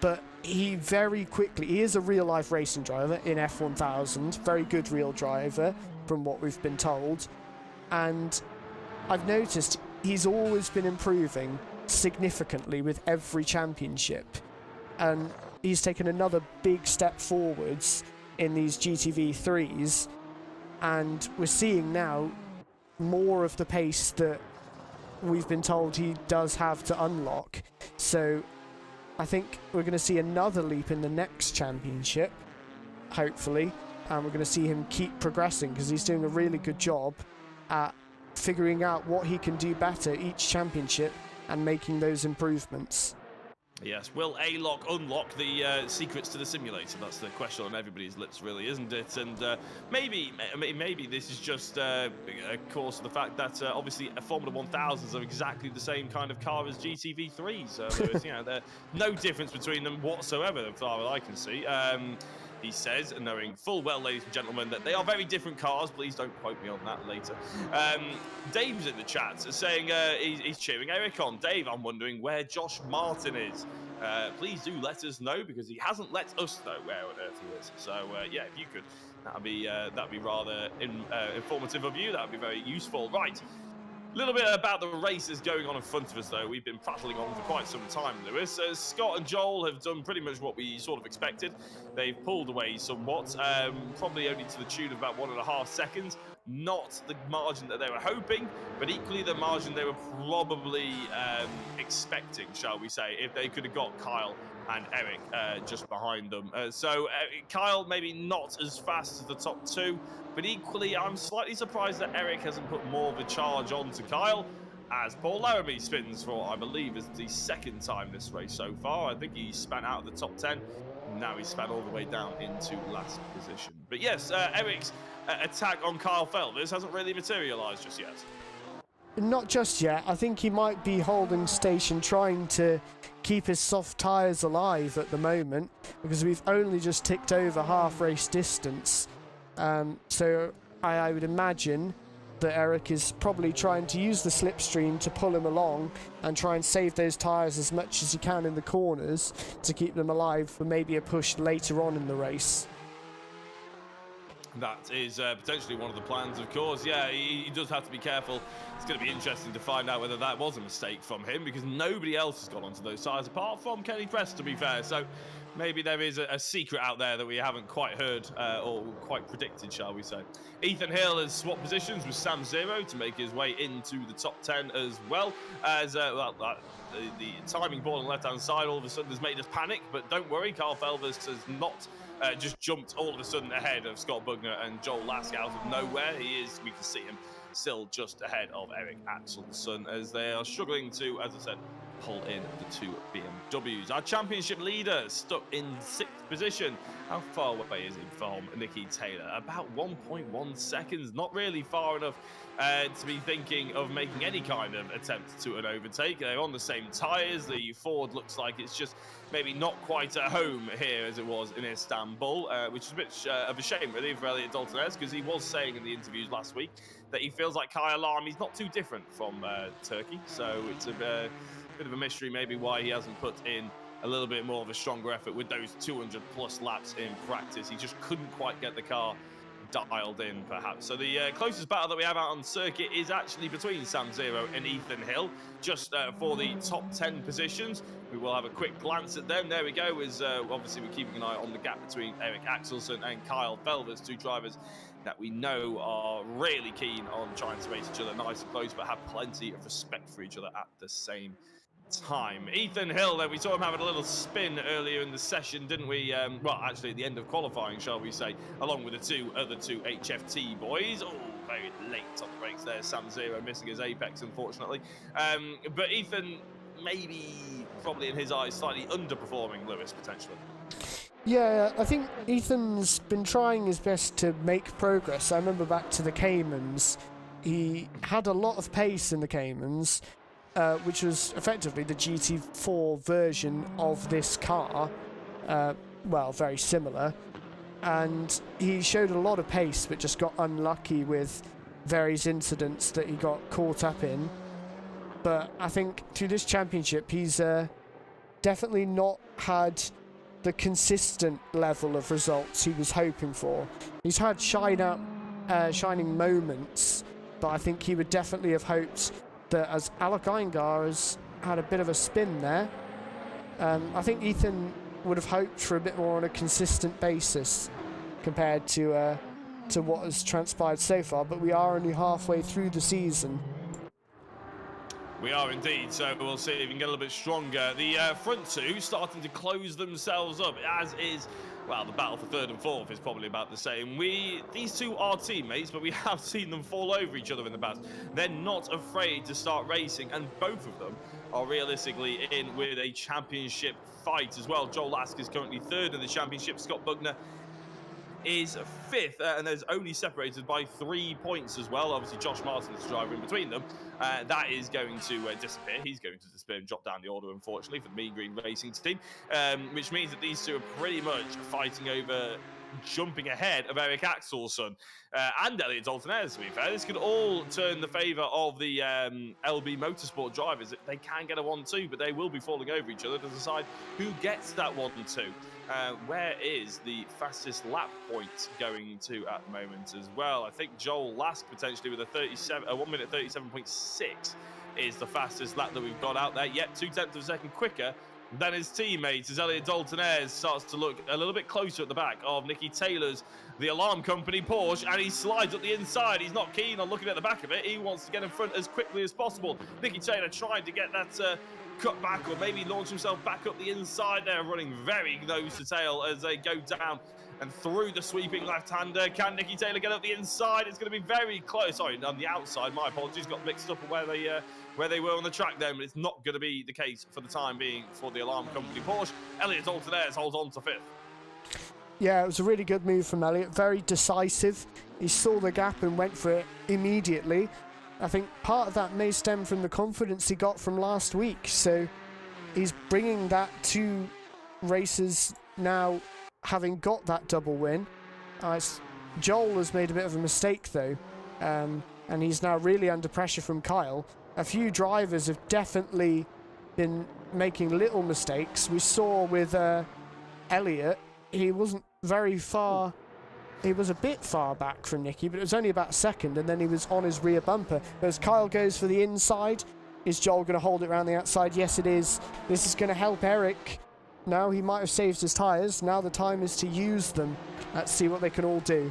but he very quickly, he is a real-life racing driver in F1000, very good real driver from what we've been told, and I've noticed he's always been improving significantly with every championship, and he's taken another big step forwards in these GTV3s, and we're seeing now more of the pace that we've been told he does have to unlock. So I think we're going to see another leap in the next championship, hopefully, and we're going to see him keep progressing because he's doing a really good job at figuring out what he can do better each championship and making those improvements. Yes, will A-Lock unlock the secrets to the simulator? That's the question on everybody's lips, really, isn't it? And maybe this is just a cause of the fact that obviously Formula 1000s are exactly the same kind of car as GTV3s. Lewis, there's no difference between them whatsoever, as far as I can see. He says, knowing full well, ladies and gentlemen, that they are very different cars. Please don't quote me on that later. Dave's in the chat saying he's cheering Eric on. Dave, I'm wondering where Josh Martin is. Please do let us know, because he hasn't let us know where on earth he is. So yeah, if you could, that'd be rather informative of you. That'd be very useful. Right. A little bit about the races going on in front of us, though. We've been prattling on for quite some time, Lewis. Scott and Joel have done pretty much what we sort of expected. They've pulled away somewhat, probably only to the tune of about 1.5 seconds. Not the margin that they were hoping, but equally the margin they were probably expecting, shall we say, if they could have got Kyle and Eric just behind them. Kyle maybe not as fast as the top two, but equally I'm slightly surprised that Eric hasn't put more of a charge on to Kyle, as Paul Laramie spins for, I believe, is the second time this race so far. I think he span out of the top 10. Now he's span all the way down into last position. But yes, Eric's attack on Kyle Felvers hasn't really materialised just yet. Not just yet. I think he might be holding station, trying to keep his soft tyres alive at the moment, because we've only just ticked over half race distance. So I would imagine that Eric is probably trying to use the slipstream to pull him along and try and save those tyres as much as he can in the corners to keep them alive for maybe a push later on in the race. That is potentially one of the plans, of course. Yeah, he does have to be careful. It's going to be interesting to find out whether that was a mistake from him, because nobody else has got onto those tyres apart from Kenny Press, to be fair. So maybe there is a secret out there that we haven't quite heard or quite predicted, shall we say. Ethan Hill has swapped positions with Sam Zero to make his way into the top 10 as well. As the timing ball on the left-hand side all of a sudden has made us panic, but don't worry, Carl Felvers has not just jumped all of a sudden ahead of Scott Bugner and Joel Lask out of nowhere. We can see him still just ahead of Eric Axelson as they are struggling to, as I said, pull in the two BMWs. Our championship leader stuck in 6th position. How far away is he from Nicky Taylor? About 1.1 seconds. Not really far enough to be thinking of making any kind of attempt to an overtake. They're on the same tyres. The Ford looks like it's just maybe not quite at home here as it was in Istanbul, which is a bit of a shame, really, for Elliot Daltonez, because he was saying in the interviews last week that he feels like Kyalami is not too different from Turkey. So it's a bit of a mystery maybe why he hasn't put in a little bit more of a stronger effort with those 200+ laps in practice. He just couldn't quite get the car dialed in, perhaps. So the closest battle that we have out on circuit is actually between Sam Zero and Ethan Hill, just for the top 10 positions. We will have a quick glance at them. There we go, as obviously we're keeping an eye on the gap between Eric Axelson and Kyle Felvers, two drivers that we know are really keen on trying to race each other nice and close, but have plenty of respect for each other at the same time. Ethan Hill, we saw him having a little spin earlier in the session, didn't we? Well, actually at the end of qualifying, shall we say, along with the other two HFT boys. Oh, very late on the brakes there. Sam Zero missing his apex, unfortunately. But Ethan, probably in his eyes, slightly underperforming Lewis, potentially. Yeah, I think Ethan's been trying his best to make progress. I remember back to the Caymans, he had a lot of pace in the Caymans, which was effectively the GT4 version of this car. Well, very similar. And he showed a lot of pace, but just got unlucky with various incidents that he got caught up in. But I think through this championship, he's definitely not had the consistent level of results he was hoping for. He's had shining moments, but I think he would definitely have hoped that, as Alec Eingar has had a bit of a spin there, I think Ethan would have hoped for a bit more on a consistent basis compared to what has transpired so far, but we are only halfway through the season. We are indeed, so we'll see if we can get a little bit stronger. The front two starting to close themselves up, as is, well, the battle for third and fourth is probably about the same. These two are teammates, but we have seen them fall over each other in the past. They're not afraid to start racing, and both of them are realistically in with a championship fight as well. Joel Lask is currently third in the championship. Scott Bugner is fifth, and there's only separated by 3 points as well. Obviously, Josh Martin is the driver in between them. That is going to disappear. He's going to disappear and drop down the order, unfortunately, for the Mean Green Racing team, which means that these two are pretty much fighting over jumping ahead of Eric Axelsson and Elliot Dalton-Ayres, to be fair. This could all turn the favour of the LB Motorsport drivers. They can get a 1-2, but they will be falling over each other to decide who gets that 1-2. Where is the fastest lap point going to at the moment as well? I think Joel Lask potentially with a 1 minute 37.6 is the fastest lap that we've got out there. Yet 0.2 of a second quicker than his teammates as Elliot Dalton-Ayres starts to look a little bit closer at the back of Nicky Taylor's the alarm company Porsche, and he slides up the inside. He's not keen on looking at the back of it. He wants to get in front as quickly as possible. Nicky Taylor trying to get that cut back, or maybe launch himself back up the inside there, running very nose to tail as they go down and through the sweeping left-hander. Can Nicky Taylor get up the inside? It's going to be very close. Sorry, on the outside. My apologies. Got mixed up where they were on the track then, but it's not going to be the case for the time being for the alarm company Porsche. Elliot Dalton-Ayres holds on to fifth. Yeah, it was a really good move from Elliot. Very decisive. He saw the gap and went for it immediately. I think part of that may stem from the confidence he got from last week. So he's bringing that to races now, having got that double win. Joel has made a bit of a mistake though, and he's now really under pressure from Kyle. A few drivers have definitely been making little mistakes. We saw with Elliot, he wasn't very far. He was a bit far back from Nicky, but it was only about a second, and then he was on his rear bumper. But as Kyle goes for the inside, is Joel going to hold it around the outside? Yes, it is. This is going to help Eric. Now he might have saved his tyres. Now the time is to use them. Let's see what they can all do.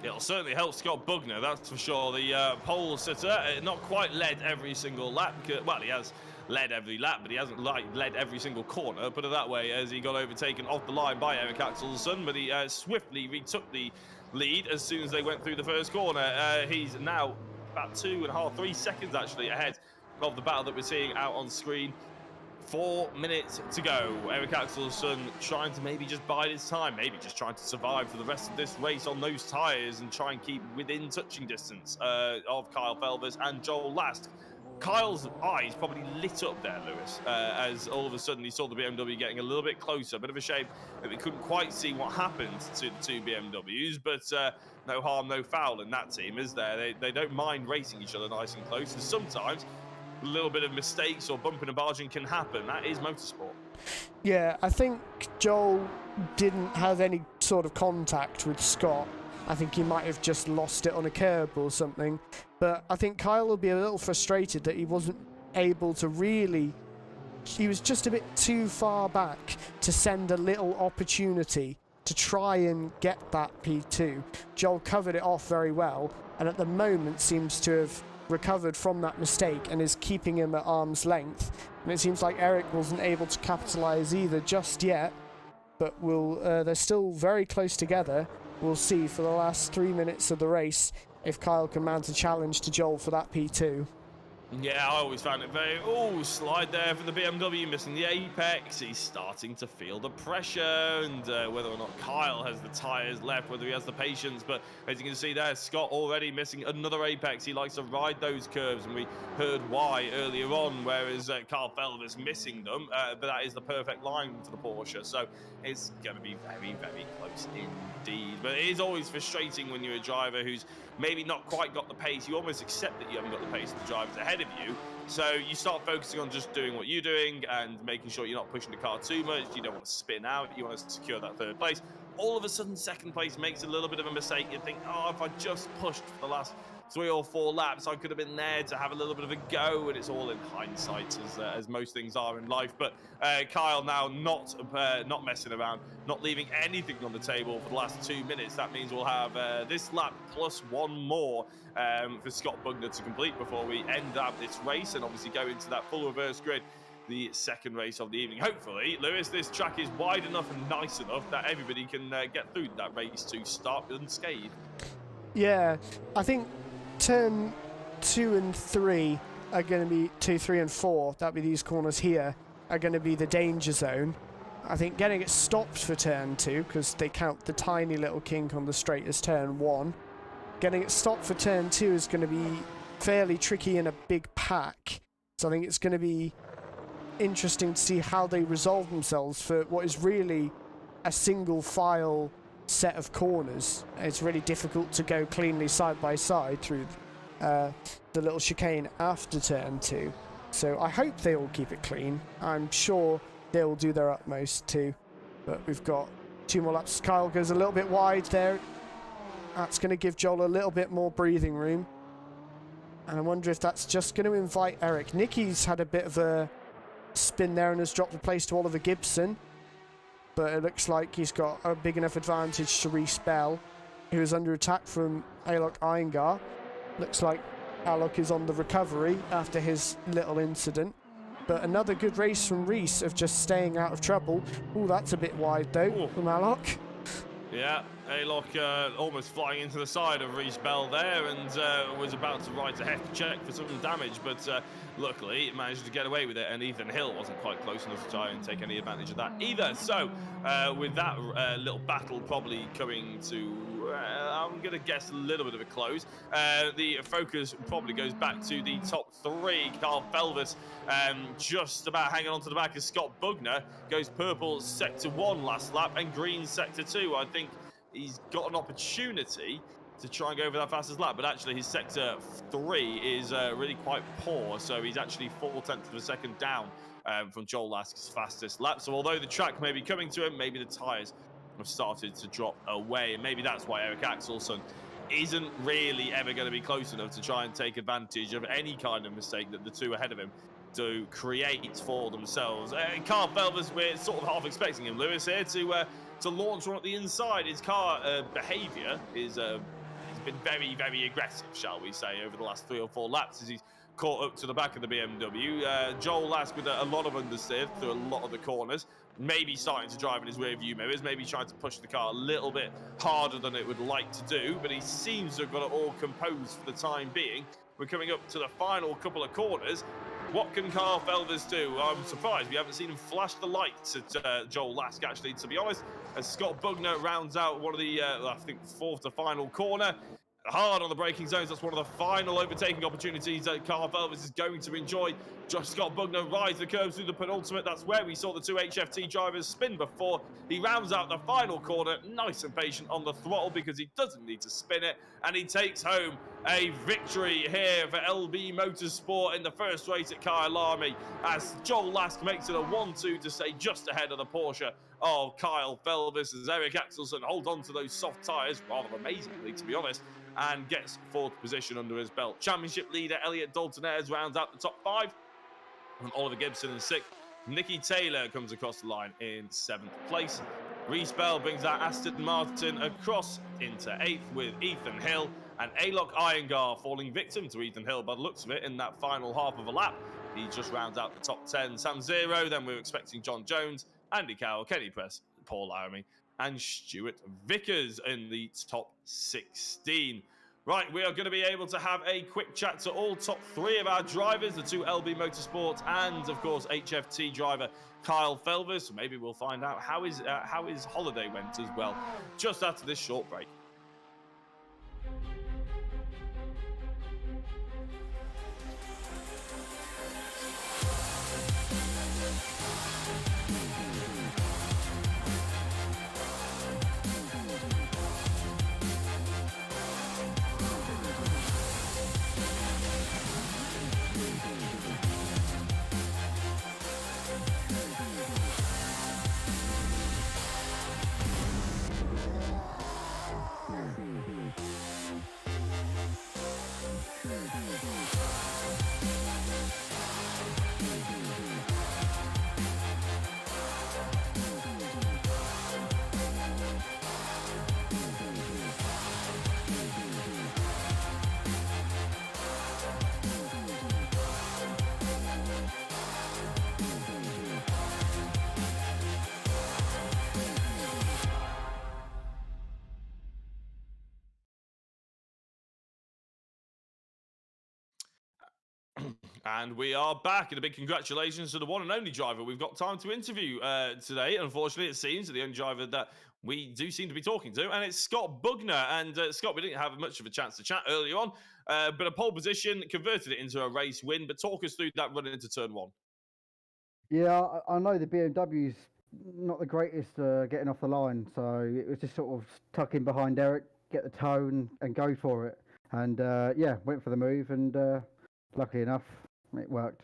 It'll certainly help Scott Bugner, that's for sure. The pole sitter, not quite led every single lap. Well, he has led every lap, but he hasn't led every single corner, put it that way, as he got overtaken off the line by Eric Axelsson, but he swiftly retook the lead as soon as they went through the first corner. He's now about 2.5, 3 seconds actually ahead of the battle that we're seeing out on screen. 4 minutes to go. Eric Axelsson trying to maybe just bide his time, maybe just trying to survive for the rest of this race on those tyres and try and keep within touching distance of Kyle Felvers and Joel Lask. Kyle's eyes probably lit up there, Lewis, as all of a sudden he saw the BMW getting a little bit closer. Bit of a shame that we couldn't quite see what happened to the two BMWs, but no harm, no foul in that team, is there? They don't mind racing each other nice and close, and sometimes a little bit of mistakes or bumping and barging can happen. That is motorsport. Yeah, I think Joel didn't have any sort of contact with Scott. I think he might have just lost it on a curb or something. But I think Kyle will be a little frustrated that he wasn't able to really... He was just a bit too far back to send a little opportunity to try and get that P2. Joel covered it off very well, and at the moment seems to have recovered from that mistake and is keeping him at arm's length. And it seems like Eric wasn't able to capitalise either just yet, but they're still very close together. We'll see for the last 3 minutes of the race if Kyle can mount a challenge to Joel for that P2. Yeah, I always found it very... Oh, slide there for the BMW, missing the apex. He's starting to feel the pressure, and whether or not Kyle has the tyres left, whether he has the patience. But as you can see there, Scott already missing another apex. He likes to ride those curves, and we heard why earlier on, whereas Kyle Felvers missing them. But that is the perfect line for the Porsche. So it's going to be very, very close indeed. But it is always frustrating when you're a driver who's maybe not quite got the pace. You almost accept that you haven't got the pace of the drivers ahead of you, so you start focusing on just doing what you're doing and making sure you're not pushing the car too much. You don't want to spin out, you want to secure that third place. All of a sudden second place makes a little bit of a mistake. You think, oh, if I just pushed for the last 3 or 4 laps, I could have been there to have a little bit of a go, and it's all in hindsight, as most things are in life. But Kyle now not messing around, not leaving anything on the table for the last 2 minutes. That means we'll have this lap plus 1 more for Scott Bugner to complete before we end up this race and obviously go into that full reverse grid, the second race of the evening. Hopefully, Lewis, this track is wide enough and nice enough that everybody can get through that race to start unscathed. Yeah, I think turn 2 and 3 are going to be 2, 3 and 4. That'll be these corners here are going to be the danger zone. I think getting it stopped for turn 2, because they count the tiny little kink on the straight as turn 1. Getting it stopped for turn 2 is going to be fairly tricky in a big pack. So I think it's going to be interesting to see how they resolve themselves for what is really a single file set of corners. It's really difficult to go cleanly side by side through the little chicane after turn 2. So I hope they all keep it clean. I'm sure they'll do their utmost too. But we've got 2 more laps. Kyle goes a little bit wide there. That's going to give Joel a little bit more breathing room. And I wonder if that's just going to invite Eric. Nicky's had a bit of a spin there and has dropped a place to Oliver Gibson. But it looks like he's got a big enough advantage to Reese Bell, who is under attack from Alok Iyengar. Looks like Alok is on the recovery after his little incident. But another good race from Reese of just staying out of trouble. Oh, that's a bit wide though from Alok. Yeah, Alok almost flying into the side of Reese Bell there, and was about to write a hefty check for some damage, but luckily managed to get away with it, and Ethan Hill wasn't quite close enough to try and take any advantage of that either. So with that little battle probably coming to, I'm going to guess, a little bit of a close, the focus probably goes back to the top 3. Carl Felvis just about hanging on to the back as Scott Bugner goes purple sector 1 last lap and green sector 2. I think he's got an opportunity to try and go over that fastest lap, but actually his sector 3 is really quite poor, so he's actually 4/10 of a second down from Joel Lask's fastest lap. So although the track may be coming to him, maybe the tyres have started to drop away, and maybe that's why Eric Axelsson isn't really ever going to be close enough to try and take advantage of any kind of mistake that the 2 ahead of him to create for themselves. Carl Felvis, we're sort of half expecting him, Lewis, here to launch one at the inside. His car behaviour is he's been very, very aggressive, shall we say, over the last 3 or 4 laps as he's caught up to the back of the BMW. Joel Lask with a lot of understeer through a lot of the corners, maybe starting to drive in his rear view mirrors, maybe trying to push the car a little bit harder than it would like to do, but he seems to have got it all composed for the time being. We're coming up to the final couple of corners. What can Carl Felvis do? I'm surprised we haven't seen him flash the lights at Joel Lask, actually, to be honest, as Scott Bugner rounds out one of the, I think, 4th to final corner. Hard on the braking zones. That's one of the final overtaking opportunities that Carl Felvis is going to enjoy. Josh Scott Bugner rides the curves through the penultimate. That's where we saw the 2 HFT drivers spin before. He rounds out the final corner, nice and patient on the throttle because he doesn't need to spin it. And he takes home a victory here for LB Motorsport in the first race at Kyalami, as Joel Lask makes it a 1-2 to stay just ahead of the Porsche of Kyle Felvis, as Eric Axelsson holds on to those soft tyres, rather amazingly, to be honest, and gets 4th position under his belt. Championship leader Elliot Dalton-Ayres rounds out the top 5, and Oliver Gibson in 6th. Nicky Taylor comes across the line in 7th place. Reese Bell brings that Aston Martin across into 8th with Ethan Hill, and Alok Iyengar falling victim to Ethan Hill by the looks of it in that final half of a lap. He just rounds out the top 10. Sam Zero, then we're expecting John Jones, Andy Cowell, Kenny Press, Paul Laramie, and Stuart Vickers in the top 16. Right, we are going to be able to have a quick chat to all top 3 of our drivers, the 2 LB Motorsports and, of course, HFT driver Kyle Felvis. Maybe we'll find out how his holiday went as well, just after this short break. And we are back, and a big congratulations to the one and only driver we've got time to interview today. Unfortunately, it seems the only driver that we do seem to be talking to, and it's Scott Bugner. And Scott, we didn't have much of a chance to chat earlier on, but a pole position converted it into a race win. But talk us through that run into turn one. Yeah, I know the BMW's not the greatest getting off the line, so it was just sort of tuck in behind Eric, get the toe and go for it. And yeah, went for the move, and luckily enough, it worked.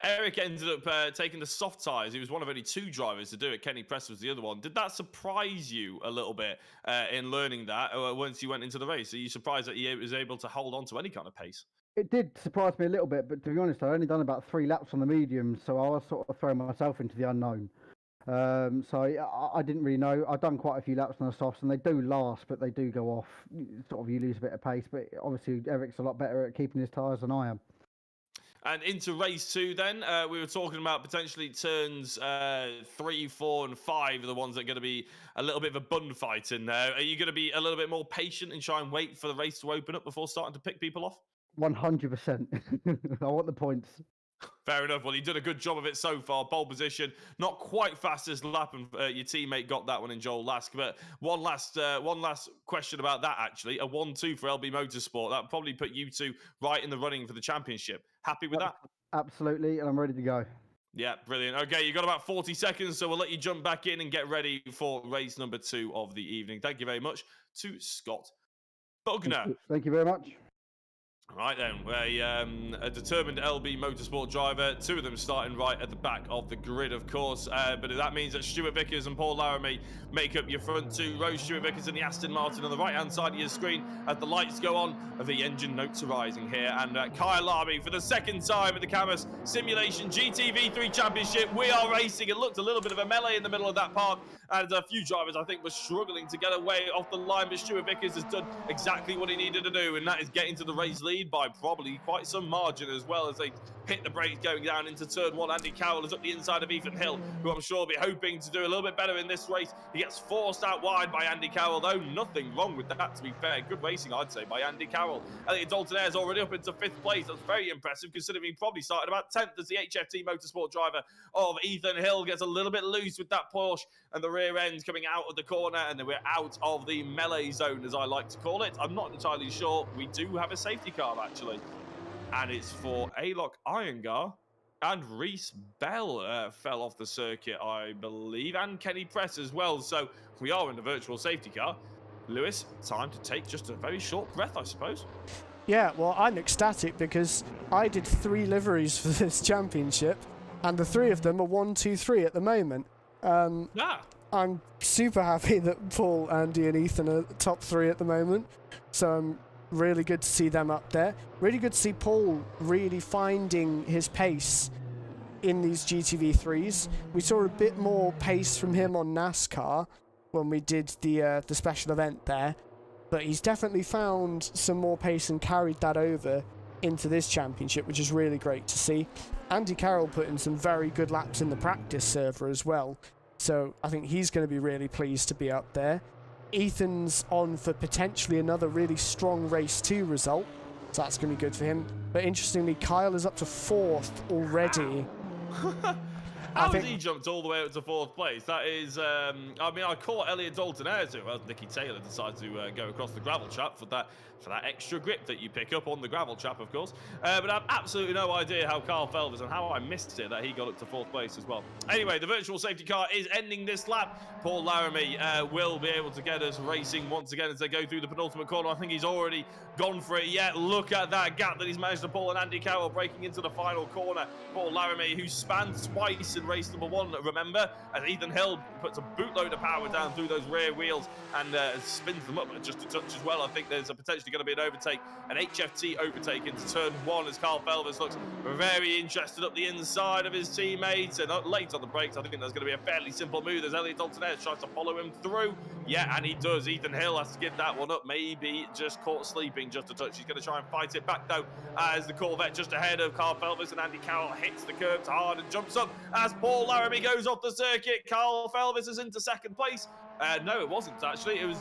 Eric ended up taking the soft tyres. He was one of only 2 drivers to do it. Kenny Press was the other one. Did that surprise you a little bit in learning that once you went into the race? Are you surprised that he was able to hold on to any kind of pace? It did surprise me a little bit, but to be honest, I'd only done about 3 laps on the mediums, so I was sort of throwing myself into the unknown. So I didn't really know. I've done quite a few laps on the softs, and they do last, but they do go off. Sort of, you lose a bit of pace, but obviously Eric's a lot better at keeping his tyres than I am. And into race 2 then, we were talking about potentially turns 3, 4 and 5 are the ones that are going to be a little bit of a bun fight in there. Are you going to be a little bit more patient and try and wait for the race to open up before starting to pick people off? 100%. I want the points. Fair enough. Well, you did a good job of it so far. Pole position, not quite fastest lap, and your teammate got that one in Joel Lask. But one last question about that, actually. A 1-2 for LB Motorsport. That would probably put you two right in the running for the championship. Happy with that? Absolutely, and I'm ready to go. Yeah, brilliant. Okay, you got about 40 seconds, so we'll let you jump back in and get ready for race number 2 of the evening. Thank you very much to Scott Bugner. Thank you very much. Right then, a determined LB Motorsport driver, 2 of them starting right at the back of the grid, of course, but that means that Stuart Vickers and Paul Laramie make up your front 2 rows. Stuart Vickers in the Aston Martin on the right-hand side of your screen as the lights go on, the engine notes are rising here, and Kyalami for the 2nd time at the Cammus Simulation GTV3 Championship. We are racing. It looked a little bit of a melee in the middle of that park, and a few drivers, I think, were struggling to get away off the line, but Stuart Vickers has done exactly what he needed to do, and that is get into the race lead by probably quite some margin, as well as they hit the brakes going down into turn 1. Andy Carroll is up the inside of Ethan Hill, who I'm sure will be hoping to do a little bit better in this race. He gets forced out wide by Andy Carroll, though nothing wrong with that, to be fair. Good racing, I'd say, by Andy Carroll. Elliot Dalton is already up into 5th place. That's very impressive, considering he probably started about 10th as the HFT Motorsport driver of Ethan Hill. Gets a little bit loose with that Porsche and the rear end coming out of the corner, and then we're out of the melee zone, as I like to call it. I'm not entirely sure. We do have a safety car, actually, and it's for Alok Iyengar, and Reese Bell fell off the circuit, I believe, and Kenny Press as well. So we are in the virtual safety car. Lewis, time to take just a very short breath, I suppose. Yeah, well, I'm ecstatic because I did 3 liveries for this championship, and the 3 of them are 1, 2, 3 at the moment. I'm super happy that Paul, Andy and Ethan are top 3 at the moment, so I'm really good to see them up there. Really good to see Paul really finding his pace in these GTV3s. We saw a bit more pace from him on NASCAR when we did the special event there, but he's definitely found some more pace and carried that over into this championship, which is really great to see. Andy Carroll put in some very good laps in the practice server as well, so I think he's going to be really pleased to be up there. Ethan's on for potentially another really strong race 2 result, so that's going to be good for him. But interestingly, Kyle is up to 4th already. How has he jumped all the way up to 4th place? That is, I mean, I caught Elliot Dalton as Nicky Taylor decided to go across the gravel trap for that extra grip that you pick up on the gravel trap, of course. But I have absolutely no idea how Carl Felvers and how I missed it that he got up to 4th place as well. Anyway, the virtual safety car is ending this lap. Paul Laramie will be able to get us racing once again as they go through the penultimate corner. I think he's already gone for it yet. Look at that gap that he's managed to pull, and Andy Carroll breaking into the final corner. Paul Laramie, who spanned twice in race number 1, remember, as Ethan Hill puts a bootload of power down through those rear wheels and spins them up just a touch as well. I think there's potentially going to be an overtake, an HFT overtake into turn 1 as Carl Felvers looks very interested up the inside of his teammates and late on the brakes. I think that's going to be a fairly simple move as Elliot Dalton tries to follow him through. Yeah, and he does. Ethan Hill has to give that one up. Maybe just caught sleeping just a touch. He's going to try and fight it back, though, as the Corvette just ahead of Carl Felvers, and Andy Carroll hits the curbs hard and jumps up as Paul Laramie goes off the circuit. Carl Felvers is into 2nd place. No, it wasn't actually. It was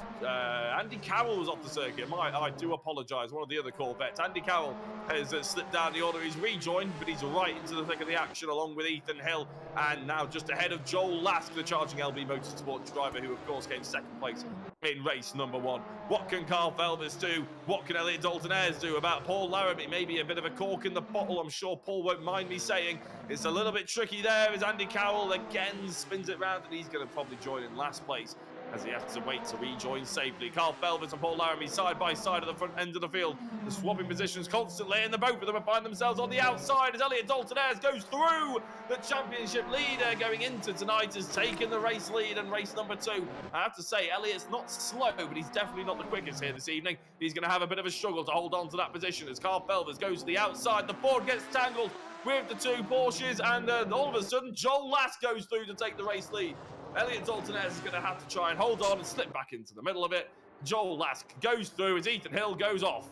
Andy Carroll was off the circuit. I do apologise. One of the other Corvettes. Andy Carroll has slipped down the order. He's rejoined, but he's right into the thick of the action along with Ethan Hill. And now just ahead of Joel Lask, the charging LB Motorsports driver, who of course came second place in race number 1. What can Carl Felvis do? What can Elliot Dalton-Ayres do about Paul Laramie? Maybe a bit of a cork in the bottle. I'm sure Paul won't mind me saying. It's a little bit tricky there as Andy Carroll again spins it round, and he's going to probably join in last place as he has to wait to rejoin safely. Carl Felvis and Paul Laramie side by side at the front end of the field. They're swapping positions constantly, and the both of them find themselves on the outside as Elliot Dalton-Ayres goes through. The championship leader going into tonight has taken the race lead in race number 2. I have to say, Elliot's not slow, but he's definitely not the quickest here this evening. He's going to have a bit of a struggle to hold on to that position as Carl Felvis goes to the outside. The Ford gets tangled with the 2 Porsches, and all of a sudden, Joel Lask goes through to take the race lead. Elliot Dalton-Ayres is going to have to try and hold on and slip back into the middle of it. Joel Lask goes through as Ethan Hill goes off.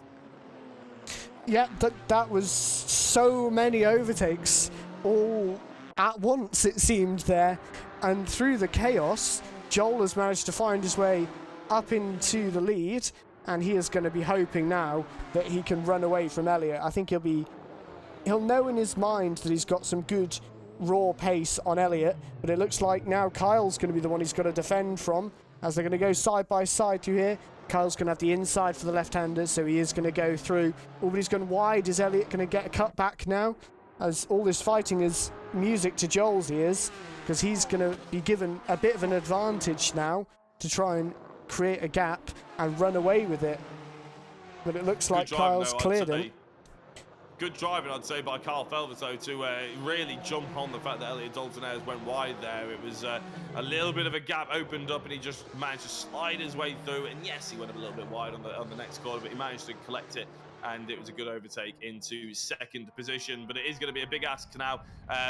Yeah, that was so many overtakes all at once, it seemed there. And through the chaos, Joel has managed to find his way up into the lead, and he is going to be hoping now that he can run away from Elliot. I think he'll know in his mind that he's got some good raw pace on Elliot, but it looks like now Kyle's going to be the one he's got to defend from, as they're going to go side by side through here. Kyle's going to have the inside for the left-hander, so he is going to go through. Oh, but he's gone wide. Is Elliot going to get a cut back now? As all this fighting is music to Joel's ears, because he's going to be given a bit of an advantage now to try and create a gap and run away with it. But it looks like Kyle's cleared him. Good driving, I'd say, by Carl Felvis, though, to really jump on the fact that Elliot Dalton-Ayres went wide there. It was a little bit of a gap opened up, and he just managed to slide his way through. And yes, he went a little bit wide on the next corner, but he managed to collect it, and it was a good overtake into second position. But it is going to be a big ask now.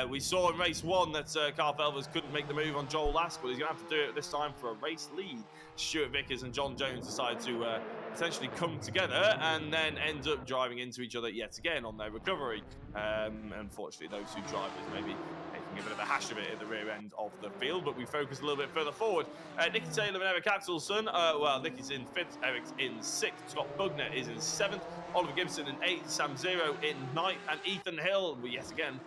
We saw in race 1 that Carl Felvis couldn't make the move on Joel Lask, but he's going to have to do it this time for a race lead. Stuart Vickers and John Jones decide to essentially come together and then end up driving into each other yet again on their recovery. Unfortunately, those 2 drivers maybe making a bit of a hash of it at the rear end of the field, but we focus a little bit further forward. Nicky Taylor and Eric Axelsson, well, Nicky's in 5th, Eric's in 6th, Scott Bugner is in 7th, Oliver Gibson in 8th, Sam Zero in 9th, and Ethan Hill, yet again,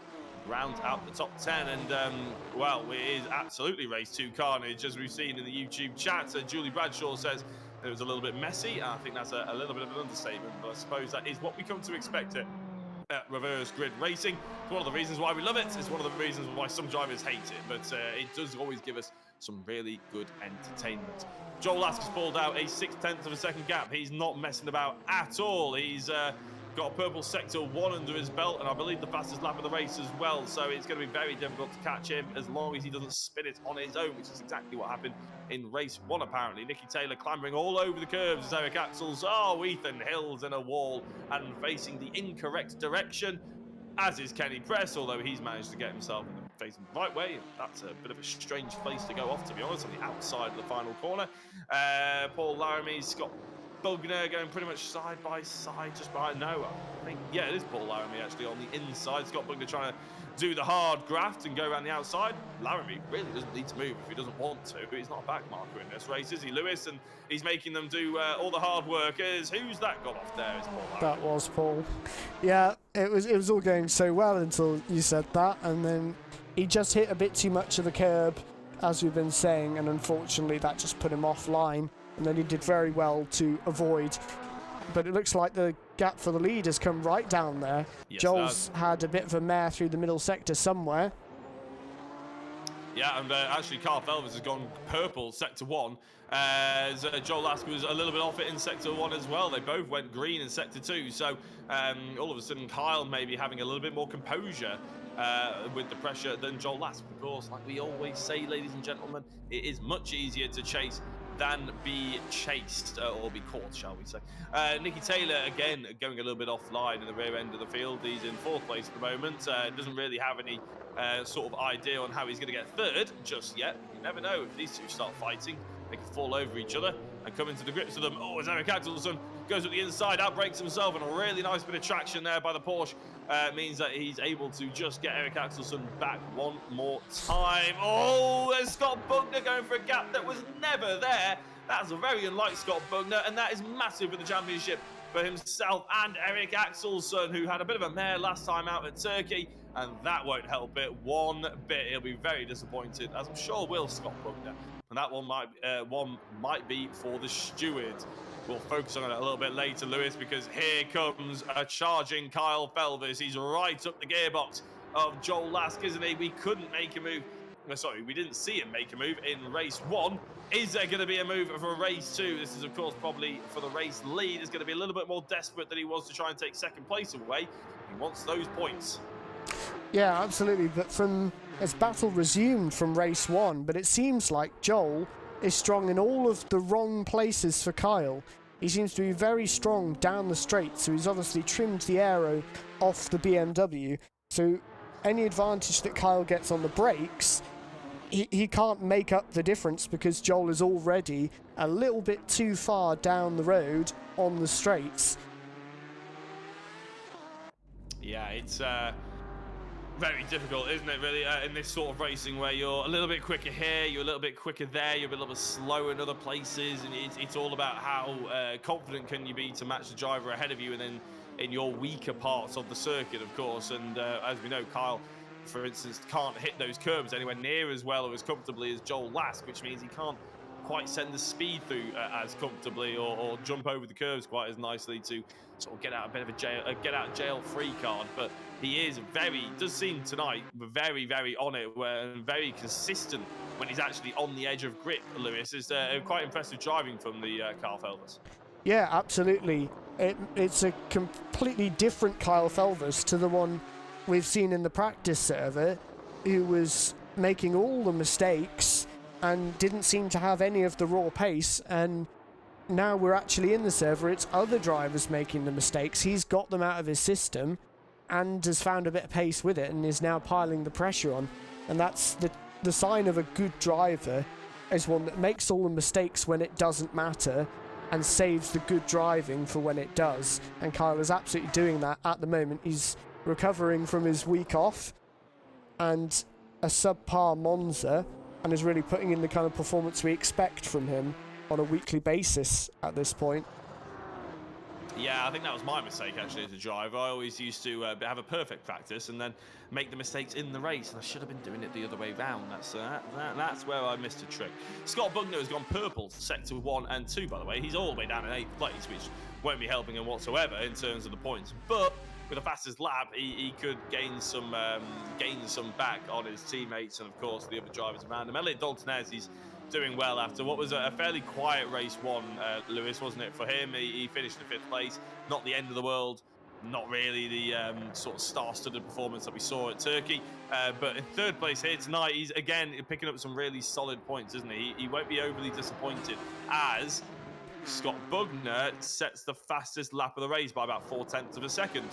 round out the top 10. And well, it is absolutely race 2 carnage, as we've seen in the YouTube chat. Julie Bradshaw says it was a little bit messy. I think that's a little bit of an understatement, but I suppose that is what we come to expect at reverse grid racing. It's one of the reasons why we love it. It's one of the reasons why some drivers hate it, but it does always give us some really good entertainment. Joel Lask has pulled out a 6/10 of a second gap. He's not messing about at all. He's got a purple sector 1 under his belt, and I believe the fastest lap of the race as well, so it's going to be very difficult to catch him as long as he doesn't spin it on his own, which is exactly what happened in race 1 apparently. Nicky Taylor clambering all over the curves as Eric Axels. Oh, Ethan Hill's in a wall and facing the incorrect direction, as is Kenny Press, although he's managed to get himself facing the right way. That's a bit of a strange place to go off, to be honest, on the outside of the final corner. Paul Laramie, Scott Bugner going pretty much side by side, just behind. No, I think, yeah, it is Paul Laramie actually on the inside. Scott Bugner trying to do the hard graft and go around the outside. Laramie really doesn't need to move if he doesn't want to, but he's not a back marker in this race, is he, Lewis? And he's making them do all the hard work. Who's that got off there? It's Paul Laramie. That was Paul. Yeah, it was all going so well until you said that, and then he just hit a bit too much of the curb, as we've been saying, and unfortunately that just put him offline. And then he did very well to avoid. But it looks like the gap for the lead has come right down there. Yes, Joel's had a bit of a mare through the middle sector somewhere. Yeah, and actually Carl Felvis has gone purple, sector 1. As Joel Lask was a little bit off it in sector 1 as well. They both went green in sector 2. So all of a sudden Kyle maybe having a little bit more composure with the pressure than Joel Lask. Of course, like we always say, ladies and gentlemen, it is much easier to chase than be chased, or be caught, shall we say. Nicky Taylor, again, going a little bit offline in the rear end of the field. He's in 4th place at the moment. Doesn't really have any sort of idea on how he's going to get 3rd just yet. You never know. If these 2 start fighting, they can fall over each other and come into the grips of them. Oh, as Eric Axelsson goes up the inside, outbrakes himself, and a really nice bit of traction there by the Porsche means that he's able to just get Eric Axelsson back one more time. Oh, there's Scott Bugner going for a gap that was never there. That's very unlike Scott Bugner, and that is massive for the championship for himself and Eric Axelsson, who had a bit of a mare last time out at Turkey, and that won't help it one bit. He'll be very disappointed, as I'm sure will Scott Bugner. And that one might be for the steward. We'll focus on it a little bit later, Lewis, because here comes a charging Kyle Felvis. He's right up the gearbox of Joel Lask, isn't he? We couldn't make a move. Sorry, we didn't see him make a move in race 1. Is there going to be a move for race 2? This is, of course, probably for the race lead. He's going to be a little bit more desperate than he was to try and take second place away. He wants those points. Yeah, absolutely. But as battle resumed from race 1, but it seems like Joel is strong in all of the wrong places for Kyle. He seems to be very strong down the straight, so he's obviously trimmed the aero off the BMW. So any advantage that Kyle gets on the brakes, he can't make up the difference because Joel is already a little bit too far down the road on the straights. Yeah, it's very difficult, isn't it, really, in this sort of racing where you're a little bit quicker here, you're a little bit quicker there, you're a little bit slower in other places, and it's all about how confident can you be to match the driver ahead of you, and then in your weaker parts of the circuit, of course. And as we know, Kyle, for instance, can't hit those curbs anywhere near as well or as comfortably as Joel Lask, which means he can't quite send the speed through as comfortably or jump over the curves quite as nicely to sort of get out a bit of a get out of jail free card. But he is does seem tonight very on it, and very consistent when he's actually on the edge of grip. Lewis is quite impressive driving from the Kyle Felvis. Yeah, absolutely. It's a completely different Kyle Felvis to the one we've seen in the practice server, who was making all the mistakes and didn't seem to have any of the raw pace. And now we're actually in the server, it's other drivers making the mistakes. He's got them out of his system and has found a bit of pace with it and is now piling the pressure on. And that's the sign of a good driver, is one that makes all the mistakes when it doesn't matter and saves the good driving for when it does. And Kyle is absolutely doing that at the moment. He's recovering from his week off and a subpar Monza, and is really putting in the kind of performance we expect from him on a weekly basis at this point. Yeah, I think that was my mistake actually as a driver. I always used to have a perfect practice and then make the mistakes in the race, and I should have been doing it the other way round. That's where I missed a trick. Scott Bugner has gone purple sector 1 and 2, by the way. He's all the way down in 8th place, which won't be helping him whatsoever in terms of the points. But with the fastest lap, he could gain some back on his teammates and, of course, the other drivers around him. Elliot Daltonez, he's doing well after what was a fairly quiet race 1, Lewis, wasn't it, for him? He finished in 5th place. Not the end of the world. Not really the sort of star-studded performance that we saw at Turkey. But in 3rd place here tonight, he's, again, picking up some really solid points, isn't he? He won't be overly disappointed as Scott Bugner sets the fastest lap of the race by about 0.4 of a second.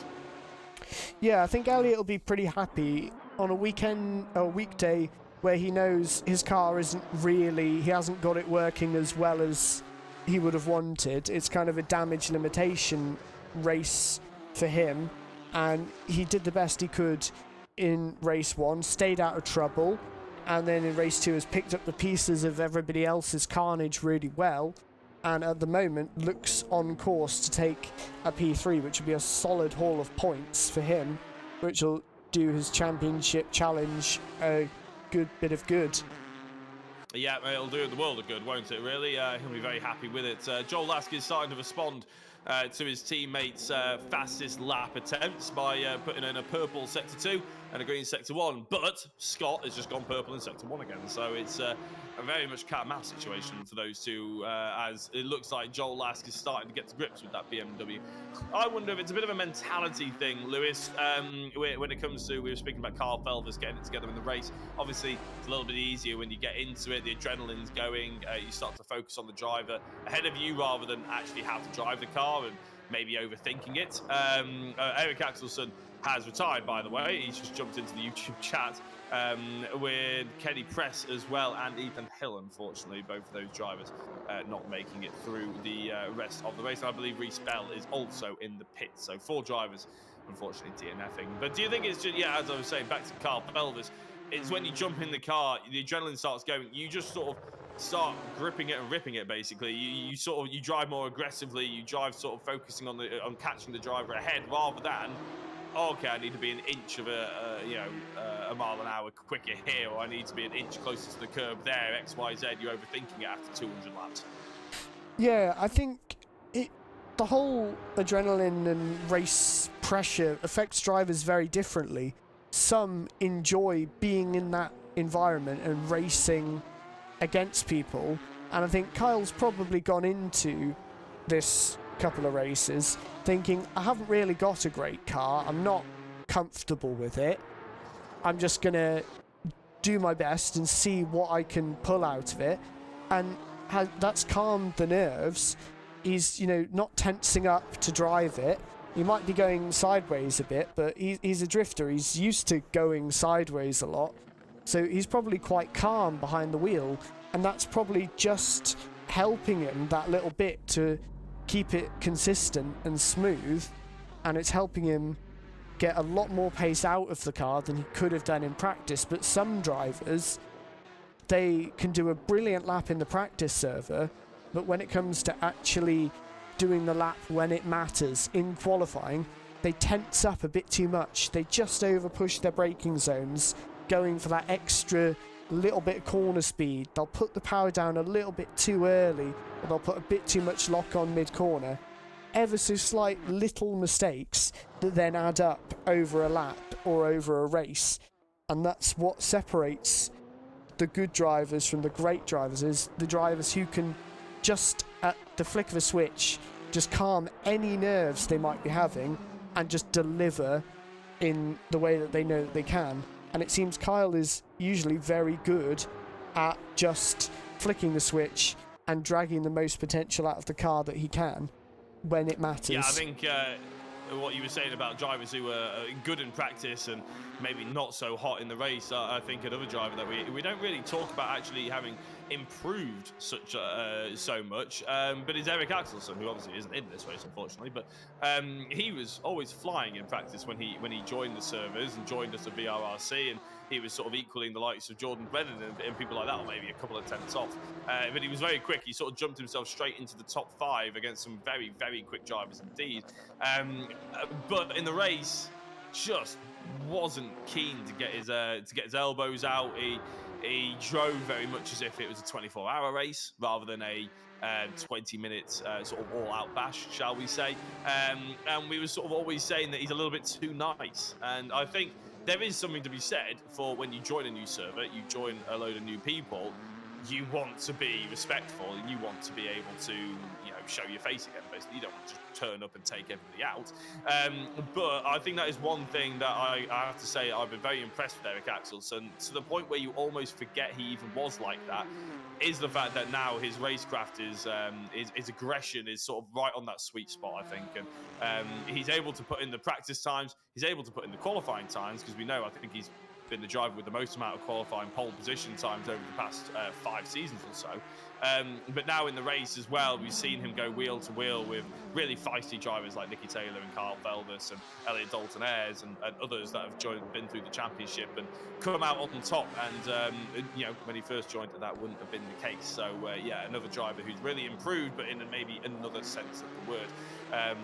Yeah, I think Elliot will be pretty happy on a weekday where he knows his car he hasn't got it working as well as he would have wanted. It's kind of a damage limitation race for him, and he did the best he could in race 1, stayed out of trouble, and then in race 2 has picked up the pieces of everybody else's carnage really well, and at the moment looks on course to take a P3, which would be a solid haul of points for him, which will do his championship challenge a good bit of good. Yeah, it'll do the world of good, won't it, really? He'll be very happy with it. Joel Lask is starting to respond to his teammates' fastest lap attempts by putting in a purple sector 2 and a green sector 1. But Scott has just gone purple in sector 1 again. So it's a very much cat and mouse situation for those two, as it looks like Joel Lask is starting to get to grips with that BMW. I wonder if it's a bit of a mentality thing, Lewis, when it comes to, we were speaking about Kyle Felvis getting it together in the race. Obviously, it's a little bit easier when you get into it, the adrenaline's going, you start to focus on the driver ahead of you rather than actually how to drive the car and maybe overthinking it. Eric Axelsson has retired, by the way. He's just jumped into the YouTube chat with Kenny Press as well and Ethan Hill, unfortunately. Both of those drivers not making it through the rest of the race. I believe Reece Bell is also in the pit. So 4 drivers, unfortunately, DNFing. But do you think it's just, yeah, as I was saying, back to Carl Pelvis, it's when you jump in the car, the adrenaline starts going, you just sort of start gripping it and ripping it, basically. You sort of, you drive more aggressively, you drive sort of focusing on catching the driver ahead rather than, okay, I need to be an inch of a mile an hour quicker here, or I need to be an inch closer to the curb there, X, Y, Z. You're overthinking it after 200 laps. Yeah, I think the whole adrenaline and race pressure affects drivers very differently. Some enjoy being in that environment and racing against people, and I think Kyle's probably gone into this couple of races thinking, I haven't really got a great car, I'm not comfortable with it, I'm just gonna do my best and see what I can pull out of it, and that's calmed the nerves. He's, you know, not tensing up to drive it. He might be going sideways a bit, but he's a drifter, he's used to going sideways a lot, so he's probably quite calm behind the wheel, and that's probably just helping him that little bit to keep it consistent and smooth, and it's helping him get a lot more pace out of the car than he could have done in practice. But some drivers, they can do a brilliant lap in the practice server, but when it comes to actually doing the lap when it matters in qualifying, they tense up a bit too much. They just over push their braking zones, going for that extra little bit of corner speed. They'll put the power down a little bit too early, or they'll put a bit too much lock on mid-corner. Ever so slight little mistakes that then add up over a lap or over a race, and that's what separates the good drivers from the great drivers, is the drivers who can just at the flick of a switch just calm any nerves they might be having and just deliver in the way that they know that they can. And it seems Kyle is usually very good at just flicking the switch and dragging the most potential out of the car that he can when it matters. Yeah, I think what you were saying about drivers who are good in practice and maybe not so hot in the race, I think another driver that we don't really talk about actually having improved so much, but is Eric Axelson, who obviously isn't in this race, unfortunately, but he was always flying in practice when he joined the servers and joined us at VRRC, and he was sort of equaling the likes of Jordan Brennan and people like that, or maybe a couple of tenths off. But he was very quick. He sort of jumped himself straight into the top 5 against some very, very quick drivers indeed. But in the race, just wasn't keen to get his elbows out. He drove very much as if it was a 24-hour race rather than a 20-minute sort of all-out bash, shall we say. And we were sort of always saying that he's a little bit too nice. And I think there is something to be said for when you join a new server, you join a load of new people, you want to be respectful and you want to be able to, you know, show your face again, basically. You don't want to turn up and take everybody out. But I think that is one thing that I have to say I've been very impressed with Eric Axelson, to the point where you almost forget he even was like that, is the fact that now his racecraft his aggression is sort of right on that sweet spot, I think. And he's able to put in the practice times, he's able to put in the qualifying times, because we know, I think he's been the driver with the most amount of qualifying pole position times over the past 5 seasons or so. But now in the race as well, we've seen him go wheel to wheel with really feisty drivers like Nicky Taylor and Carl Felvis and Elliot Dalton-Ayres and others that have been through the championship and come out on top. And you know, when he first joined, that wouldn't have been the case. So yeah, another driver who's really improved, but in maybe another sense of the word.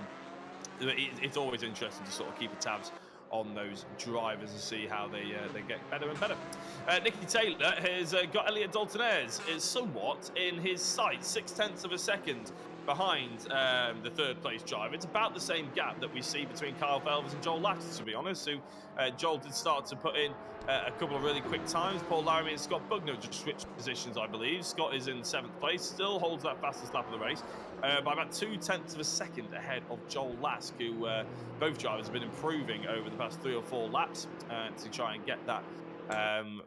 It's always interesting to sort of keep tabs on those drivers and see how they get better and better. Nicky Taylor has got Elliot Dalton-Ayres is somewhat in his sights, 0.6 of a second behind the third place driver. It's about the same gap that we see between Kyle Felvis and Joel Latter, to be honest, who Joel did start to put in a couple of really quick times. Paul Laramie and Scott Bugner just switched positions, I believe. Scott is in 7th place, still holds that fastest lap of the race, by about 0.2 of a second ahead of Joel Lask, who both drivers have been improving over the past 3 or 4 laps to try and get that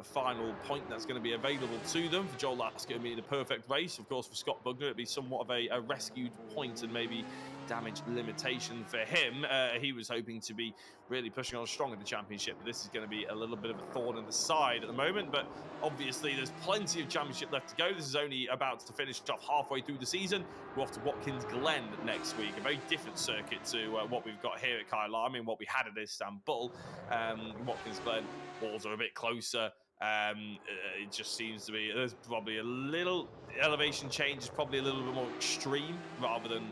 final point that's going to be available to them. For Joel Lask, it'll be the perfect race. Of course, for Scott Bugner, it'd be somewhat of a rescued point and maybe damage limitation for him. He was hoping to be really pushing on strong in the championship, but this is going to be a little bit of a thorn in the side at the moment. But obviously, there's plenty of championship left to go. This is only about to finish off halfway through the season. We're off to Watkins Glen next week, a very different circuit to what we've got here at Kyalami and what we had at Istanbul. Watkins Glen, balls are a bit closer. It just seems to be, there's probably a little elevation change, is probably a little bit more extreme rather than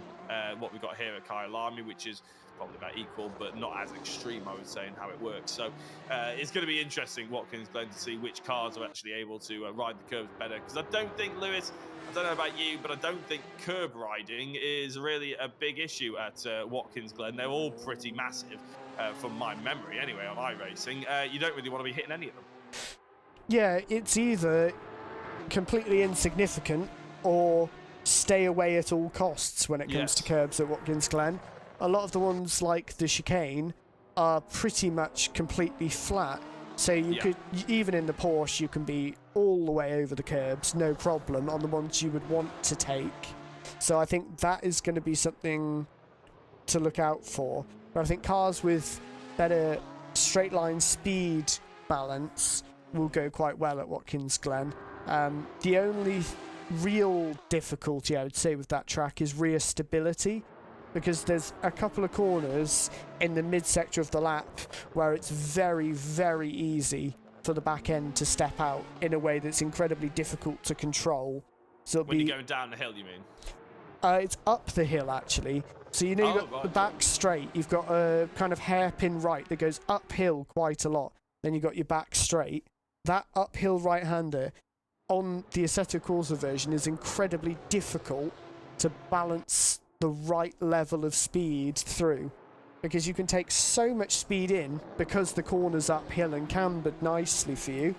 what we've got here at Kyalami, which is probably about equal, but not as extreme, I would say, in how it works. So it's going to be interesting, Watkins Glen, to see which cars are actually able to ride the curbs better. Because I don't think, Lewis, I don't know about you, but I don't think curb riding is really a big issue at Watkins Glen. They're all pretty massive, from my memory anyway, on iRacing. You don't really want to be hitting any of them. Yeah, it's either completely insignificant or stay away at all costs when it comes to curbs at Watkins Glen. A lot of the ones like the chicane are pretty much completely flat. So you could, even in the Porsche, you can be all the way over the curbs, no problem, on the ones you would want to take. So I think that is going to be something to look out for. But I think cars with better straight line speed balance will go quite well at Watkins Glen. The only real difficulty, I would say, with that track is rear stability, because there's a couple of corners in the mid-sector of the lap where it's very, very easy for the back end to step out in a way that's incredibly difficult to control. So when you're going down the hill, you mean? It's up the hill, actually. So you know, you've got the back straight, you've got a kind of hairpin right that goes uphill quite a lot. Then you've got your back straight. That uphill right-hander on the Assetto Corsa version is incredibly difficult to balance the right level of speed through, because you can take so much speed in because the corner's uphill and cambered nicely for you,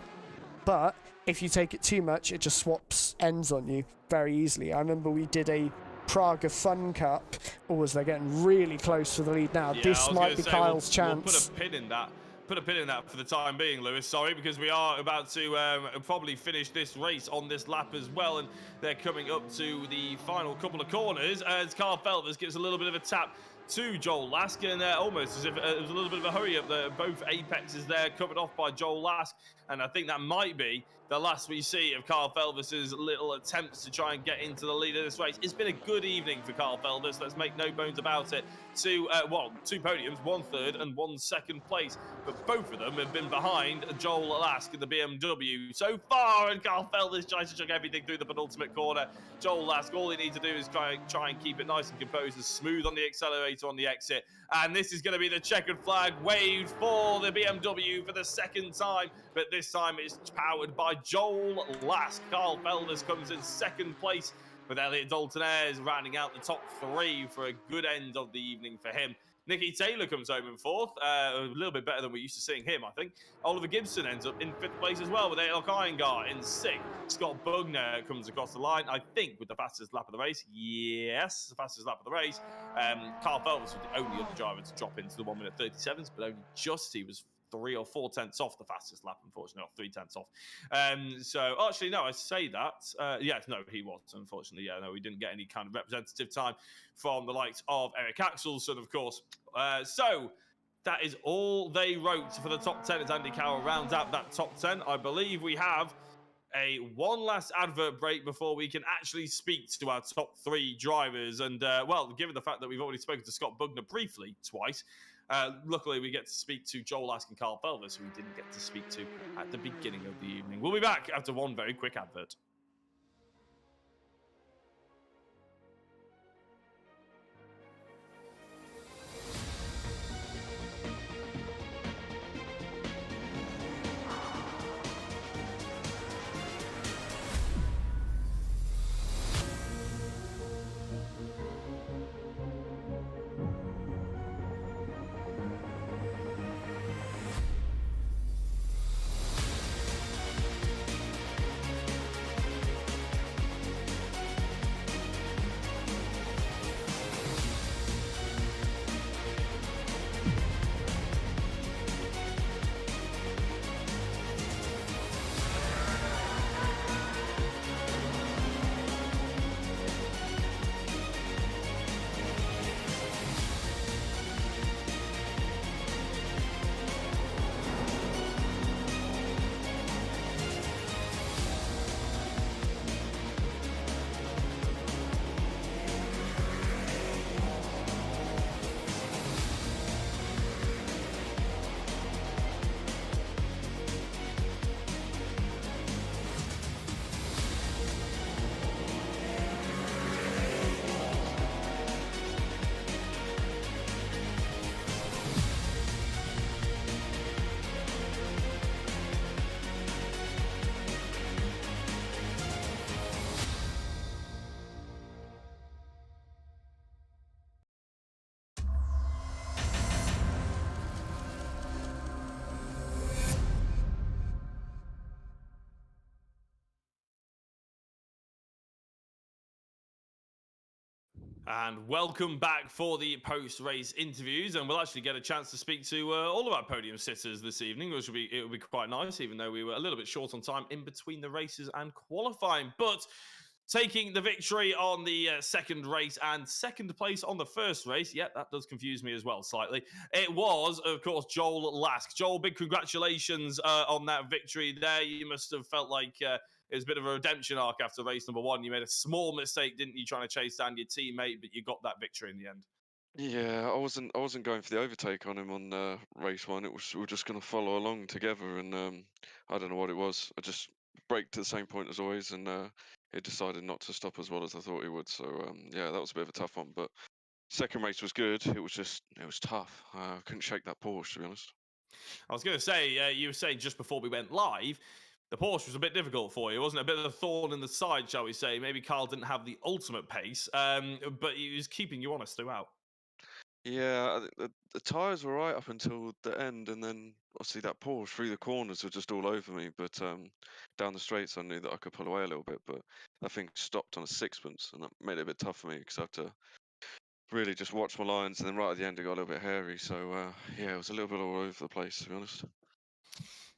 but if you take it too much, it just swaps ends on you very easily. I remember we did a Praga Fun Cup. They're getting really close to the lead now. Yeah, this might be Kyle's chance. We'll put a pin in that. Put a pin in that for the time being, Lewis. Sorry, because we are about to probably finish this race on this lap as well, and they're coming up to the final couple of corners as Carl Felvers gives a little bit of a tap to Joel Lask, and almost as if it was a little bit of a hurry up there. Both apexes there covered off by Joel Lask, and I think that might be the last we see of Carl Felvers's little attempts to try and get into the lead of this race. It's been a good evening for Carl Felvers, let's make no bones about it. Two podiums, 1 third and 1 second place, but both of them have been behind Joel Lask in the BMW so far, and Carl Felvers tries to chuck everything through the penultimate corner. Joel Lask, all he needs to do is try and keep it nice and composed and smooth on the accelerator on the exit, and this is going to be the checkered flag waved for the BMW for the second time, but this time it's powered by Joel Lask. Carl Felvers comes in second place, with Elliot Dalton-Ayres rounding out the top 3 for a good end of the evening for him. Nicky Taylor comes home in 4th, a little bit better than we're used to seeing him, I think. Oliver Gibson ends up in 5th place as well, with Ailok Iyengar in 6th. Scott Bugner comes across the line, I think, with the fastest lap of the race. Yes, the fastest lap of the race. Carl Felvers was the only other driver to drop into the 1 minute 37s, but only just, he was 3 or 4 tenths off the fastest lap, unfortunately, or 3 tenths off. So, actually, no, I say that. Yes, no, he was, unfortunately. Yeah, no, we didn't get any kind of representative time from the likes of Eric Axelson, of course. So, that is all they wrote for the top 10 as Andy Carroll rounds out that top 10. I believe we have one last advert break before we can actually speak to our top 3 drivers. And, well, given the fact that we've already spoken to Scott Bugner briefly twice, luckily, we get to speak to Joel Lask and Carl Felvers, who we didn't get to speak to at the beginning of the evening. We'll be back after one very quick advert. And welcome back for the post-race interviews, and we'll actually get a chance to speak to all of our podium sitters this evening, which will be quite nice, even though we were a little bit short on time in between the races and qualifying. But taking the victory on the second race and second place on the first race, yeah, that does confuse me as well slightly. It was, of course, Joel Lask. Joel, big congratulations on that victory there. You must have felt like it was a bit of a redemption arc after race number one. You made a small mistake, didn't you, trying to chase down your teammate, but you got that victory in the end. Yeah, I wasn't going for the overtake on him on race one. We were just going to follow along together, and I don't know what it was. I just braked at the same point as always, and it decided not to stop as well as I thought it would. So yeah, that was a bit of a tough one. But second race was good. It was tough. I couldn't shake that Porsche, to be honest. I was going to say, you were saying just before we went live, the Porsche was a bit difficult for you, wasn't it? A bit of a thorn in the side, shall we say. Maybe Kyle didn't have the ultimate pace, but he was keeping you honest throughout. Yeah, I think the tyres were right up until the end, and then obviously that Porsche through the corners were just all over me. But down the straights, I knew that I could pull away a little bit. But that thing stopped on a sixpence, and that made it a bit tough for me because I had to really just watch my lines. And then right at the end, it got a little bit hairy. So yeah, it was a little bit all over the place, to be honest.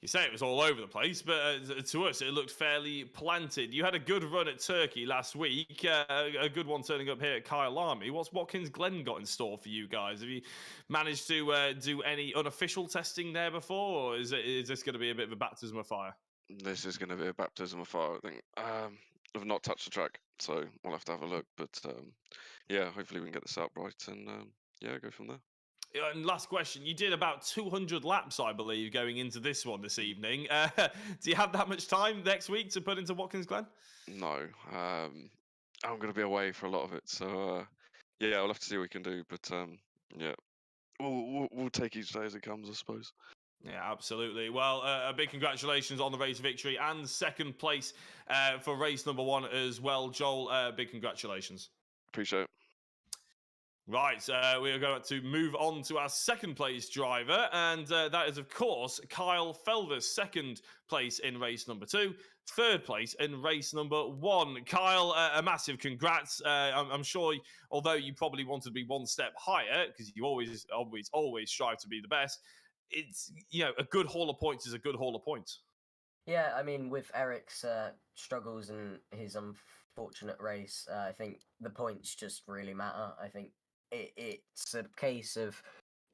You say it was all over the place, but to us, it looked fairly planted. You had a good run at Turkey last week, a good one turning up here at Kyalami. What's Watkins Glen got in store for you guys? Have you managed to do any unofficial testing there before, or is this going to be a bit of a baptism of fire? This is going to be a baptism of fire, I think. I've not touched the track, so we'll have to have a look. But yeah, hopefully we can get this out right and yeah, go from there. And last question, you did about 200 laps, I believe, going into this one this evening. Do you have that much time next week to put into Watkins Glen? No, I'm going to be away for a lot of it, so yeah, we'll have to see what we can do. But yeah, we'll take each day as it comes, I suppose. Yeah, absolutely. Well, a big congratulations on the race victory and second place for race number one as well, Joel. Big congratulations. Appreciate it. Right, we are going to move on to our second place driver, and that is, of course, Kyle Felvers, second place in race number two, third place in race number one. Kyle, a massive congrats. I'm sure, although you probably wanted to be one step higher, because you always strive to be the best, it's, a good haul of points is a good haul of points. Yeah, I mean, with Eric's struggles and his unfortunate race, I think the points just really matter. I think it's a case of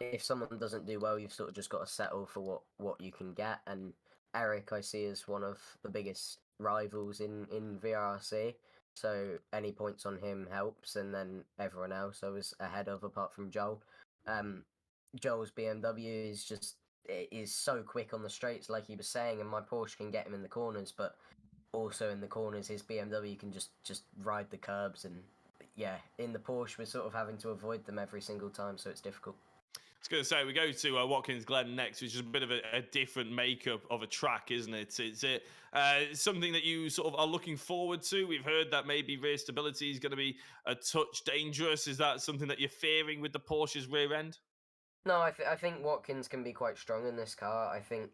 if someone doesn't do well, you've sort of just got to settle for what you can get. And Eric, I see as one of the biggest rivals in VRRC. So any points on him helps, and then everyone else I was ahead of, apart from Joel. Joel's BMW is so quick on the straights, like he was saying, and my Porsche can get him in the corners, but also in the corners, his BMW can just ride the curbs, and yeah, in the Porsche, we're sort of having to avoid them every single time, so it's difficult. I was going to say, we go to Watkins Glen next, which is a bit of a different makeup of a track, isn't it? It's something that you sort of are looking forward to. We've heard that maybe rear stability is going to be a touch dangerous. Is that something that you're fearing with the Porsche's rear end? No, I think Watkins can be quite strong in this car. I think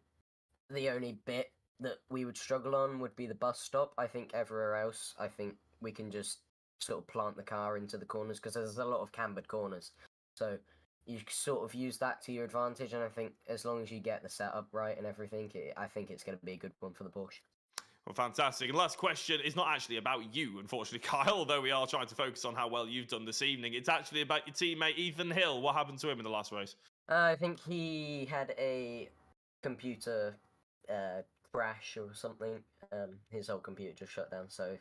the only bit that we would struggle on would be the bus stop. I think everywhere else, I think we can just sort of plant the car into the corners, because there's a lot of cambered corners. So you sort of use that to your advantage, and I think as long as you get the setup right and everything, I think it's going to be a good one for the Porsche. Well, fantastic. And last question is not actually about you, unfortunately, Kyle, although we are trying to focus on how well you've done this evening. It's actually about your teammate, Ethan Hill. What happened to him in the last race? I think he had a computer crash or something. His whole computer just shut down, so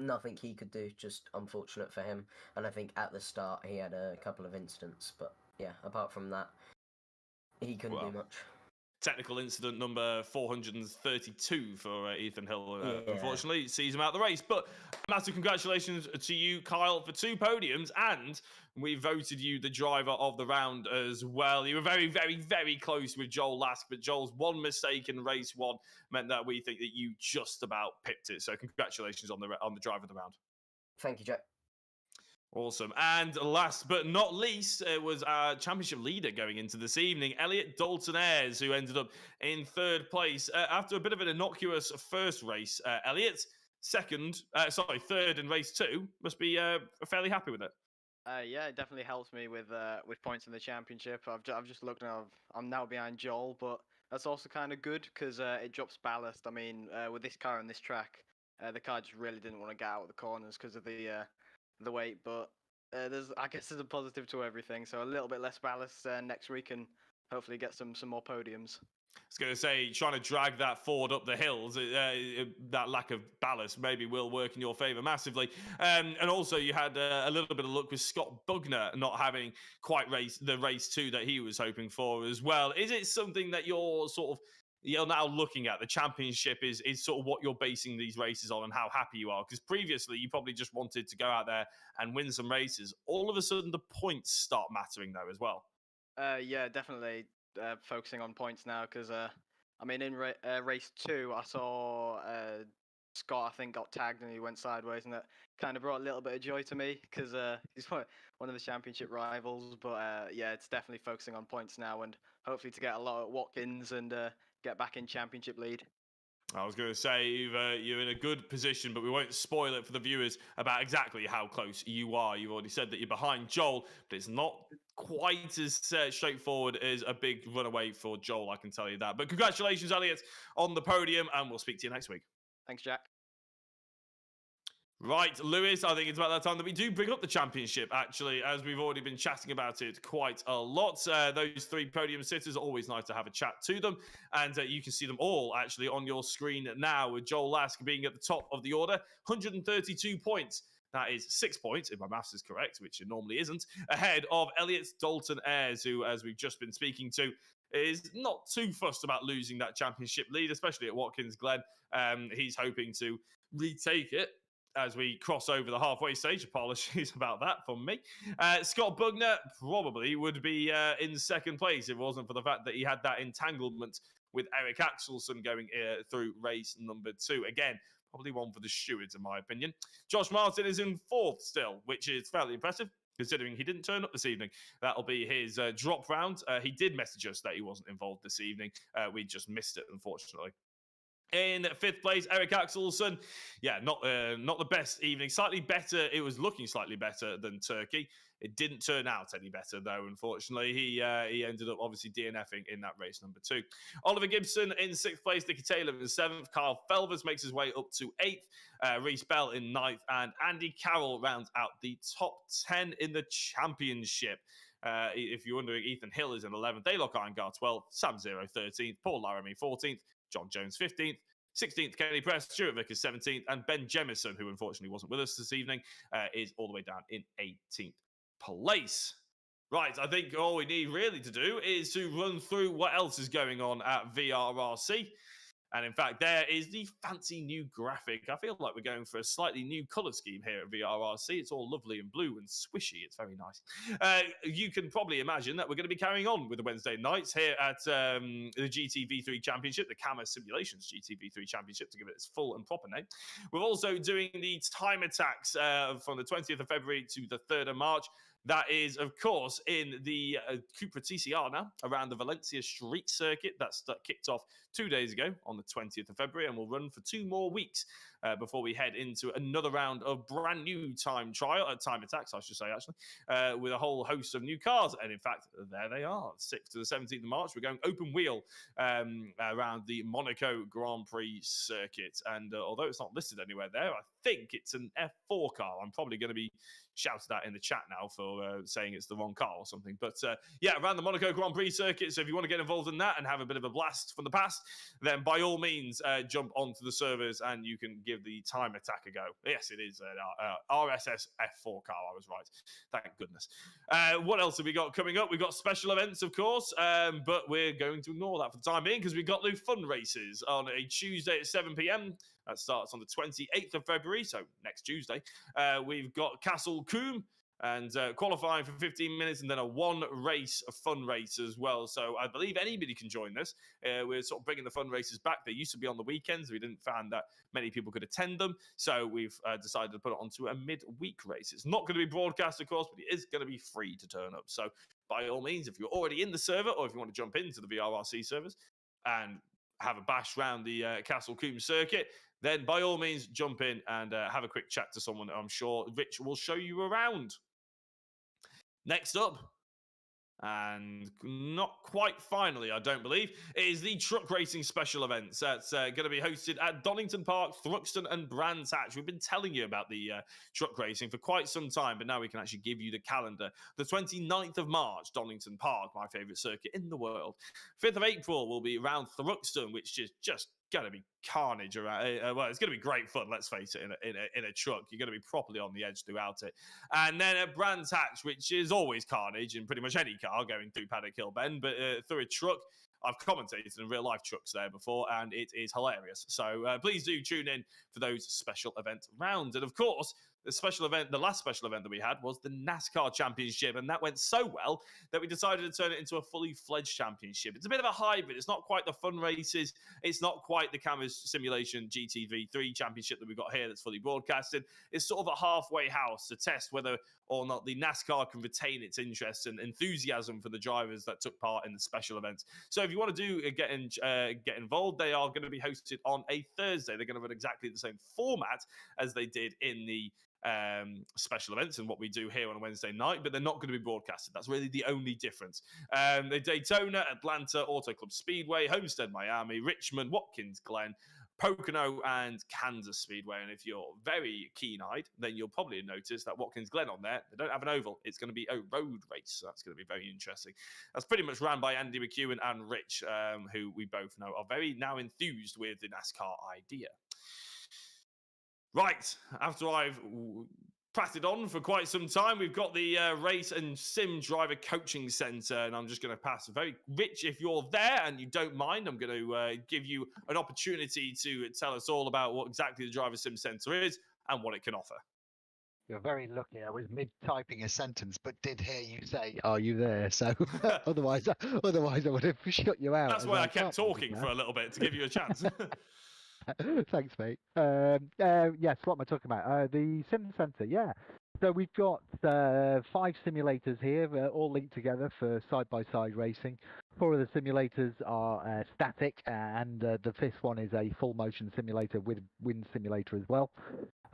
nothing he could do, just unfortunate for him. And I think at the start he had a couple of incidents, but yeah, apart from that, he couldn't do much. Technical incident number 432 for Ethan Hill, unfortunately, sees him out the race. But massive congratulations to you, Kyle, for 2 podiums, and we voted you the driver of the round as well. You were very, very, very close with Joel Lask, but Joel's one mistake in race one meant that we think that you just about pipped it. So congratulations on the driver of the round. Thank you, Jack. Awesome. And last but not least, it was our championship leader going into this evening, Elliot Dalton-Ayres, who ended up in third place after a bit of an innocuous first race. Elliot, third in race 2, must be fairly happy with it. Yeah, it definitely helps me with points in the championship. I've just looked and I'm now behind Joel, but that's also kind of good because it drops ballast. I mean, with this car and this track, the car just really didn't want to get out of the corners because of the weight. But I guess there's a positive to everything. So a little bit less ballast next week, and hopefully get some more podiums. I was going to say, trying to drag that Ford up the hills, that lack of ballast maybe will work in your favour massively. And also, you had a little bit of luck with Scott Bugner not having quite the race 2 that he was hoping for as well. Is it something that you're now looking at? The championship is sort of what you're basing these races on and how happy you are? Because previously, you probably just wanted to go out there and win some races. All of a sudden, the points start mattering, though, as well. Yeah, definitely. Focusing on points now because I mean in race 2 I saw Scott I think got tagged and he went sideways, and that kind of brought a little bit of joy to me because he's one of the championship rivals. But yeah, it's definitely focusing on points now and hopefully to get a lot at Watkins and get back in championship lead. I was going to say you're in a good position, but we won't spoil it for the viewers about exactly how close you are. You've already said that you're behind Joel, but it's not quite as straightforward as a big runaway for Joel, I can tell you that. But congratulations, Elliot, on the podium, and we'll speak to you next week. Thanks, Jack. Right, Lewis, I think it's about that time that we do bring up the championship, actually, as we've already been chatting about it quite a lot. Those 3 podium sitters, always nice to have a chat to them. And you can see them all, actually, on your screen now, with Joel Lask being at the top of the order, 132 points. That is 6 points, if my maths is correct, which it normally isn't, ahead of Elliot Dalton Ayres, who, as we've just been speaking to, is not too fussed about losing that championship lead, especially at Watkins Glen. He's hoping to retake it as we cross over the halfway stage. Apologies about that from me. Scott Bugner probably would be in second place if it wasn't for the fact that he had that entanglement with Eric Axelson going through race number 2. Again, probably one for the stewards, in my opinion. Josh Martin is in 4th still, which is fairly impressive, considering he didn't turn up this evening. That'll be his drop round. He did message us that he wasn't involved this evening. We just missed it, unfortunately. In 5th place, Eric Axelson. Yeah, not the best evening. Slightly better. It was looking slightly better than Turkey. It didn't turn out any better, though, unfortunately. He ended up, obviously, DNFing in that race number 2. Oliver Gibson in 6th place. Nicky Taylor in 7th. Carl Felvers makes his way up to 8th. Reece Bell in 9th. And Andy Carroll rounds out the top 10 in the championship. If you're wondering, Ethan Hill is in 11th. Daylock Irongar 12th. Sam Zero 13th. Paul Laramie 14th. John Jones 15th, 16th Kenny Press, Stuart Vickers 17th, and Ben Jemison, who unfortunately wasn't with us this evening, is all the way down in 18th place. Right, I think all we need really to do is to run through what else is going on at VRRC. And in fact, there is the fancy new graphic. I feel like we're going for a slightly new colour scheme here at VRRC. It's all lovely and blue and swishy. It's very nice. You can probably imagine that we're going to be carrying on with the Wednesday nights here at the GTV3 Championship, the Cammus Simulations GTV3 Championship, to give it its full and proper name. We're also doing the time attacks from the 20th of February to the 3rd of March. That is, of course, in the Cupra TCR now, around the Valencia Street Circuit. That kicked off 2 days ago on the 20th of February and will run for 2 more weeks before we head into another round of brand new time attacks, I should say, actually, with a whole host of new cars. And in fact, there they are, 6th to the 17th of March. We're going open wheel around the Monaco Grand Prix circuit. And although it's not listed anywhere there, I think it's an F4 car. I'm probably going to be shouted at in the chat now for saying it's the wrong car or something. But yeah, around the Monaco Grand Prix circuit. So if you want to get involved in that and have a bit of a blast from the past, then by all means, jump onto the servers and you can give the time attack a go. Yes, it is an RSS F4 car. I was right. Thank goodness. What else have we got coming up? We've got special events, of course, but we're going to ignore that for the time being because we've got new fun races on a Tuesday at 7 p.m. That starts on the 28th of February, so next Tuesday. We've got Castle Coombe and qualifying for 15 minutes and then a 1-race fun race as well. So I believe anybody can join this. We're sort of bringing the fun races back. They used to be on the weekends. We didn't find that many people could attend them. So we've decided to put it onto a midweek race. It's not going to be broadcast, of course, but it is going to be free to turn up. So by all means, if you're already in the server or if you want to jump into the VRRC servers and have a bash round the Castle Combe circuit, then by all means jump in and have a quick chat to someone. I'm sure Rich will show you around. Next up, and not quite finally, I don't believe, it is the truck racing special events that's going to be hosted at Donington Park, Thruxton and Brands Hatch. We've been telling you about the truck racing for quite some time, but now we can actually give you the calendar. The 29th of March, Donington Park, my favourite circuit in the world. 5th of April will be around Thruxton, which is just going to be carnage around. Well, it's going to be great fun, let's face it, in a truck. You're going to be properly on the edge throughout it. And then at Brands Hatch, which is always carnage in pretty much any car going through Paddock Hill Bend, but through a truck. I've commentated in real life trucks there before, and it is hilarious. So please do tune in for those special event rounds. And of course, the last special event that we had was the NASCAR Championship, and that went so well that we decided to turn it into a fully fledged championship. It's a bit of a hybrid. It's not quite the fun races. It's not quite the Cammus Simulation GTV3 Championship that we've got here that's fully broadcasted. It's sort of a halfway house to test whether or not the NASCAR can retain its interest and enthusiasm for the drivers that took part in the special events. So if you want to get involved, they are going to be hosted on a Thursday. They're going to run exactly the same format as they did in the special events and what we do here on a Wednesday night, but they're not going to be broadcasted. That's really the only difference. The Daytona, Atlanta, Auto Club Speedway, Homestead, Miami, Richmond, Watkins Glen, Pocono and Kansas Speedway. And if you're very keen-eyed, then you'll probably notice that Watkins Glen on there, they don't have an oval. It's going to be a road race. So that's going to be very interesting. That's pretty much ran by Andy McEwen and Rich, who we both know are very now enthused with the NASCAR idea. Right, after I've pratted on for quite some time, we've got the Race and Sim Driver Coaching Centre, and I'm just going to pass very Rich, if you're there and you don't mind, I'm going to give you an opportunity to tell us all about what exactly the Driver Sim Centre is and what it can offer. You're very lucky. I was mid-typing a sentence, but did hear you say, "Are you there?" So otherwise I would have shut you out. That's why I kept talking for a little bit to give you a chance. Thanks, mate. Yes, what am I talking about? The Sim Centre, yeah. So we've got 5 simulators here, all linked together for side-by-side racing. 4 of the simulators are static, and the 5th one is a full-motion simulator with wind simulator as well.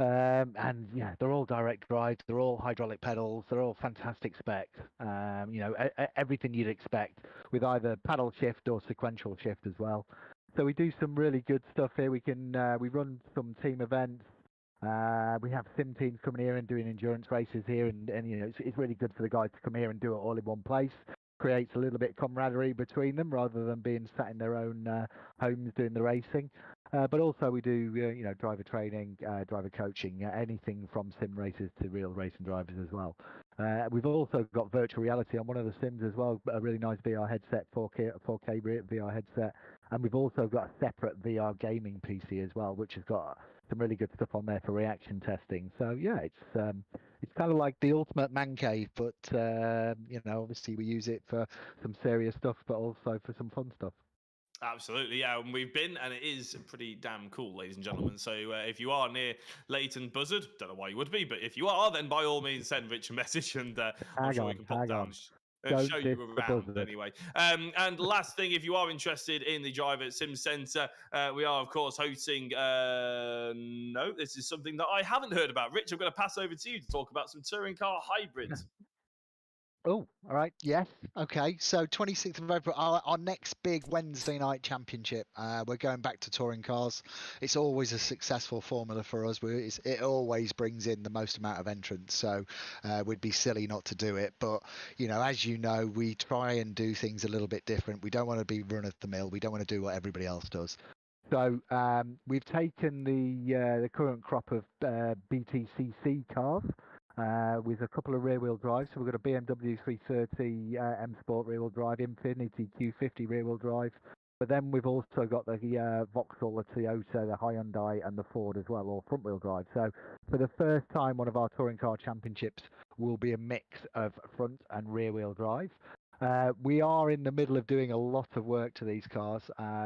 And yeah, they're all direct drive, they're all hydraulic pedals, they're all fantastic spec. Everything you'd expect with either paddle shift or sequential shift as well. So we do some really good stuff here. We run some team events. We have sim teams coming here and doing endurance races here, and it's really good for the guys to come here and do it all in one place. Creates a little bit of camaraderie between them rather than being sat in their own homes doing the racing. But also we do driver training, driver coaching, anything from sim racers to real racing drivers as well. We've also got virtual reality on one of the sims as well, a really nice VR headset, 4K VR headset. And we've also got a separate VR gaming PC as well, which has got some really good stuff on there for reaction testing. So yeah, it's kind of like the ultimate man cave, but obviously we use it for some serious stuff, but also for some fun stuff. Absolutely, yeah. And we've been, and it is pretty damn cool, ladies and gentlemen. So if you are near Leighton Buzzard, don't know why you would be, but if you are, then by all means send Rich a message, and I'm sure we can pop down and show you around anyway. And last thing, if you are interested in the Driver Sim Centre, we are, of course, hosting... no, this is something that I haven't heard about. Rich, I'm going to pass over to you to talk about some touring car hybrids. Oh, all right. Yes. Okay. So 26th of April, our next big Wednesday night championship. We're going back to touring cars. It's always a successful formula for us. It always brings in the most amount of entrants. So we'd be silly not to do it. But, as you know, we try and do things a little bit different. We don't want to be run of the mill. We don't want to do what everybody else does. So we've taken the current crop of BTCC cars. With a couple of rear-wheel drives. So we've got a BMW 330 M Sport rear-wheel drive, Infiniti Q50 rear-wheel drive. But then we've also got the Vauxhall, the Toyota, the Hyundai, and the Ford as well, all front-wheel drive. So for the first time, one of our touring car championships will be a mix of front and rear-wheel drive. We are in the middle of doing a lot of work to these cars.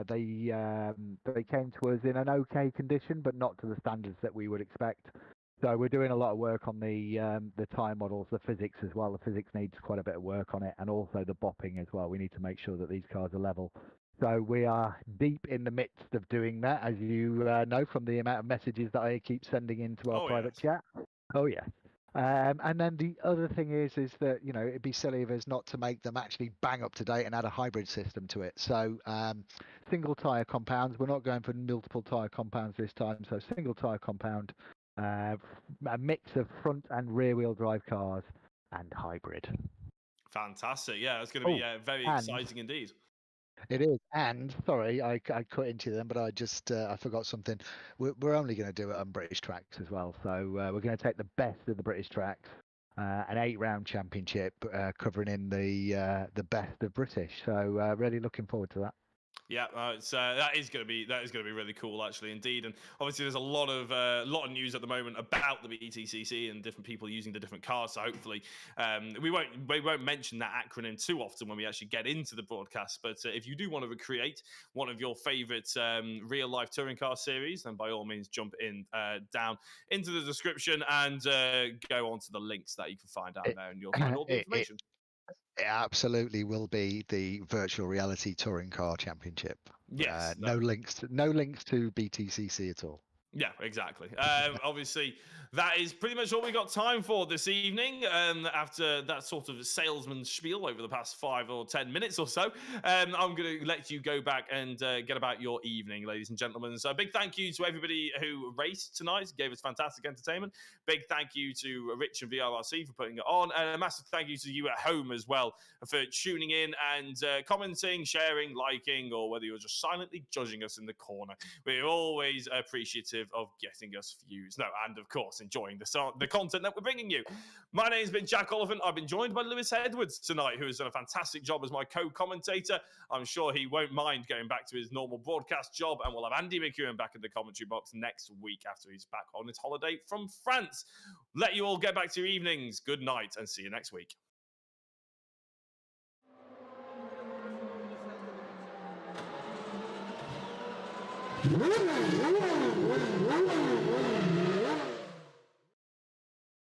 They came to us in an okay condition, but not to the standards that we would expect. So we're doing a lot of work on the tyre models, the physics as well. The physics needs quite a bit of work on it, and also the bopping as well. We need to make sure that these cars are level. So we are deep in the midst of doing that, as you know from the amount of messages that I keep sending into our private chat. Oh yeah. And then the other thing is that it'd be silly of us not to make them actually bang up to date and add a hybrid system to it. So single tyre compounds. We're not going for multiple tyre compounds this time. So single tyre compound, a mix of front and rear wheel drive cars, and hybrid. Fantastic. Yeah, it's going to be very exciting indeed. It is, and sorry, I cut into them, but I just I forgot something. We're only going to do it on British tracks as well, so we're going to take the best of the British tracks, an 8-round championship covering in the best of British. So really looking forward to that. Yeah, that is going to be really cool, actually, indeed. And obviously, there's a lot of news at the moment about the BTCC and different people using the different cars. So hopefully, we won't mention that acronym too often when we actually get into the broadcast. But if you do want to recreate one of your favourite real life touring car series, then by all means jump in down into the description and go onto the links that you can find out there, and you'll find all the information. It absolutely will be the virtual reality touring car championship. Yes. No links to BTCC at all. Yeah, exactly. Obviously, that is pretty much all we got time for this evening. After that sort of salesman spiel over the past 5 or 10 minutes or so, I'm going to let you go back and get about your evening, ladies and gentlemen. So a big thank you to everybody who raced tonight, gave us fantastic entertainment. Big thank you to Rich and VRRC for putting it on, and a massive thank you to you at home as well for tuning in and commenting, sharing, liking, or whether you're just silently judging us in the corner. We're always appreciative of getting us views. And of course, enjoying the content that we're bringing you. My name's been Jack Oliphant. I've been joined by Lewis Edwards tonight, who has done a fantastic job as my co-commentator. I'm sure he won't mind going back to his normal broadcast job, and we'll have Andy McEwen back in the commentary box next week after he's back on his holiday from France. Let you all get back to your evenings. Good night, and see you next week. Woo!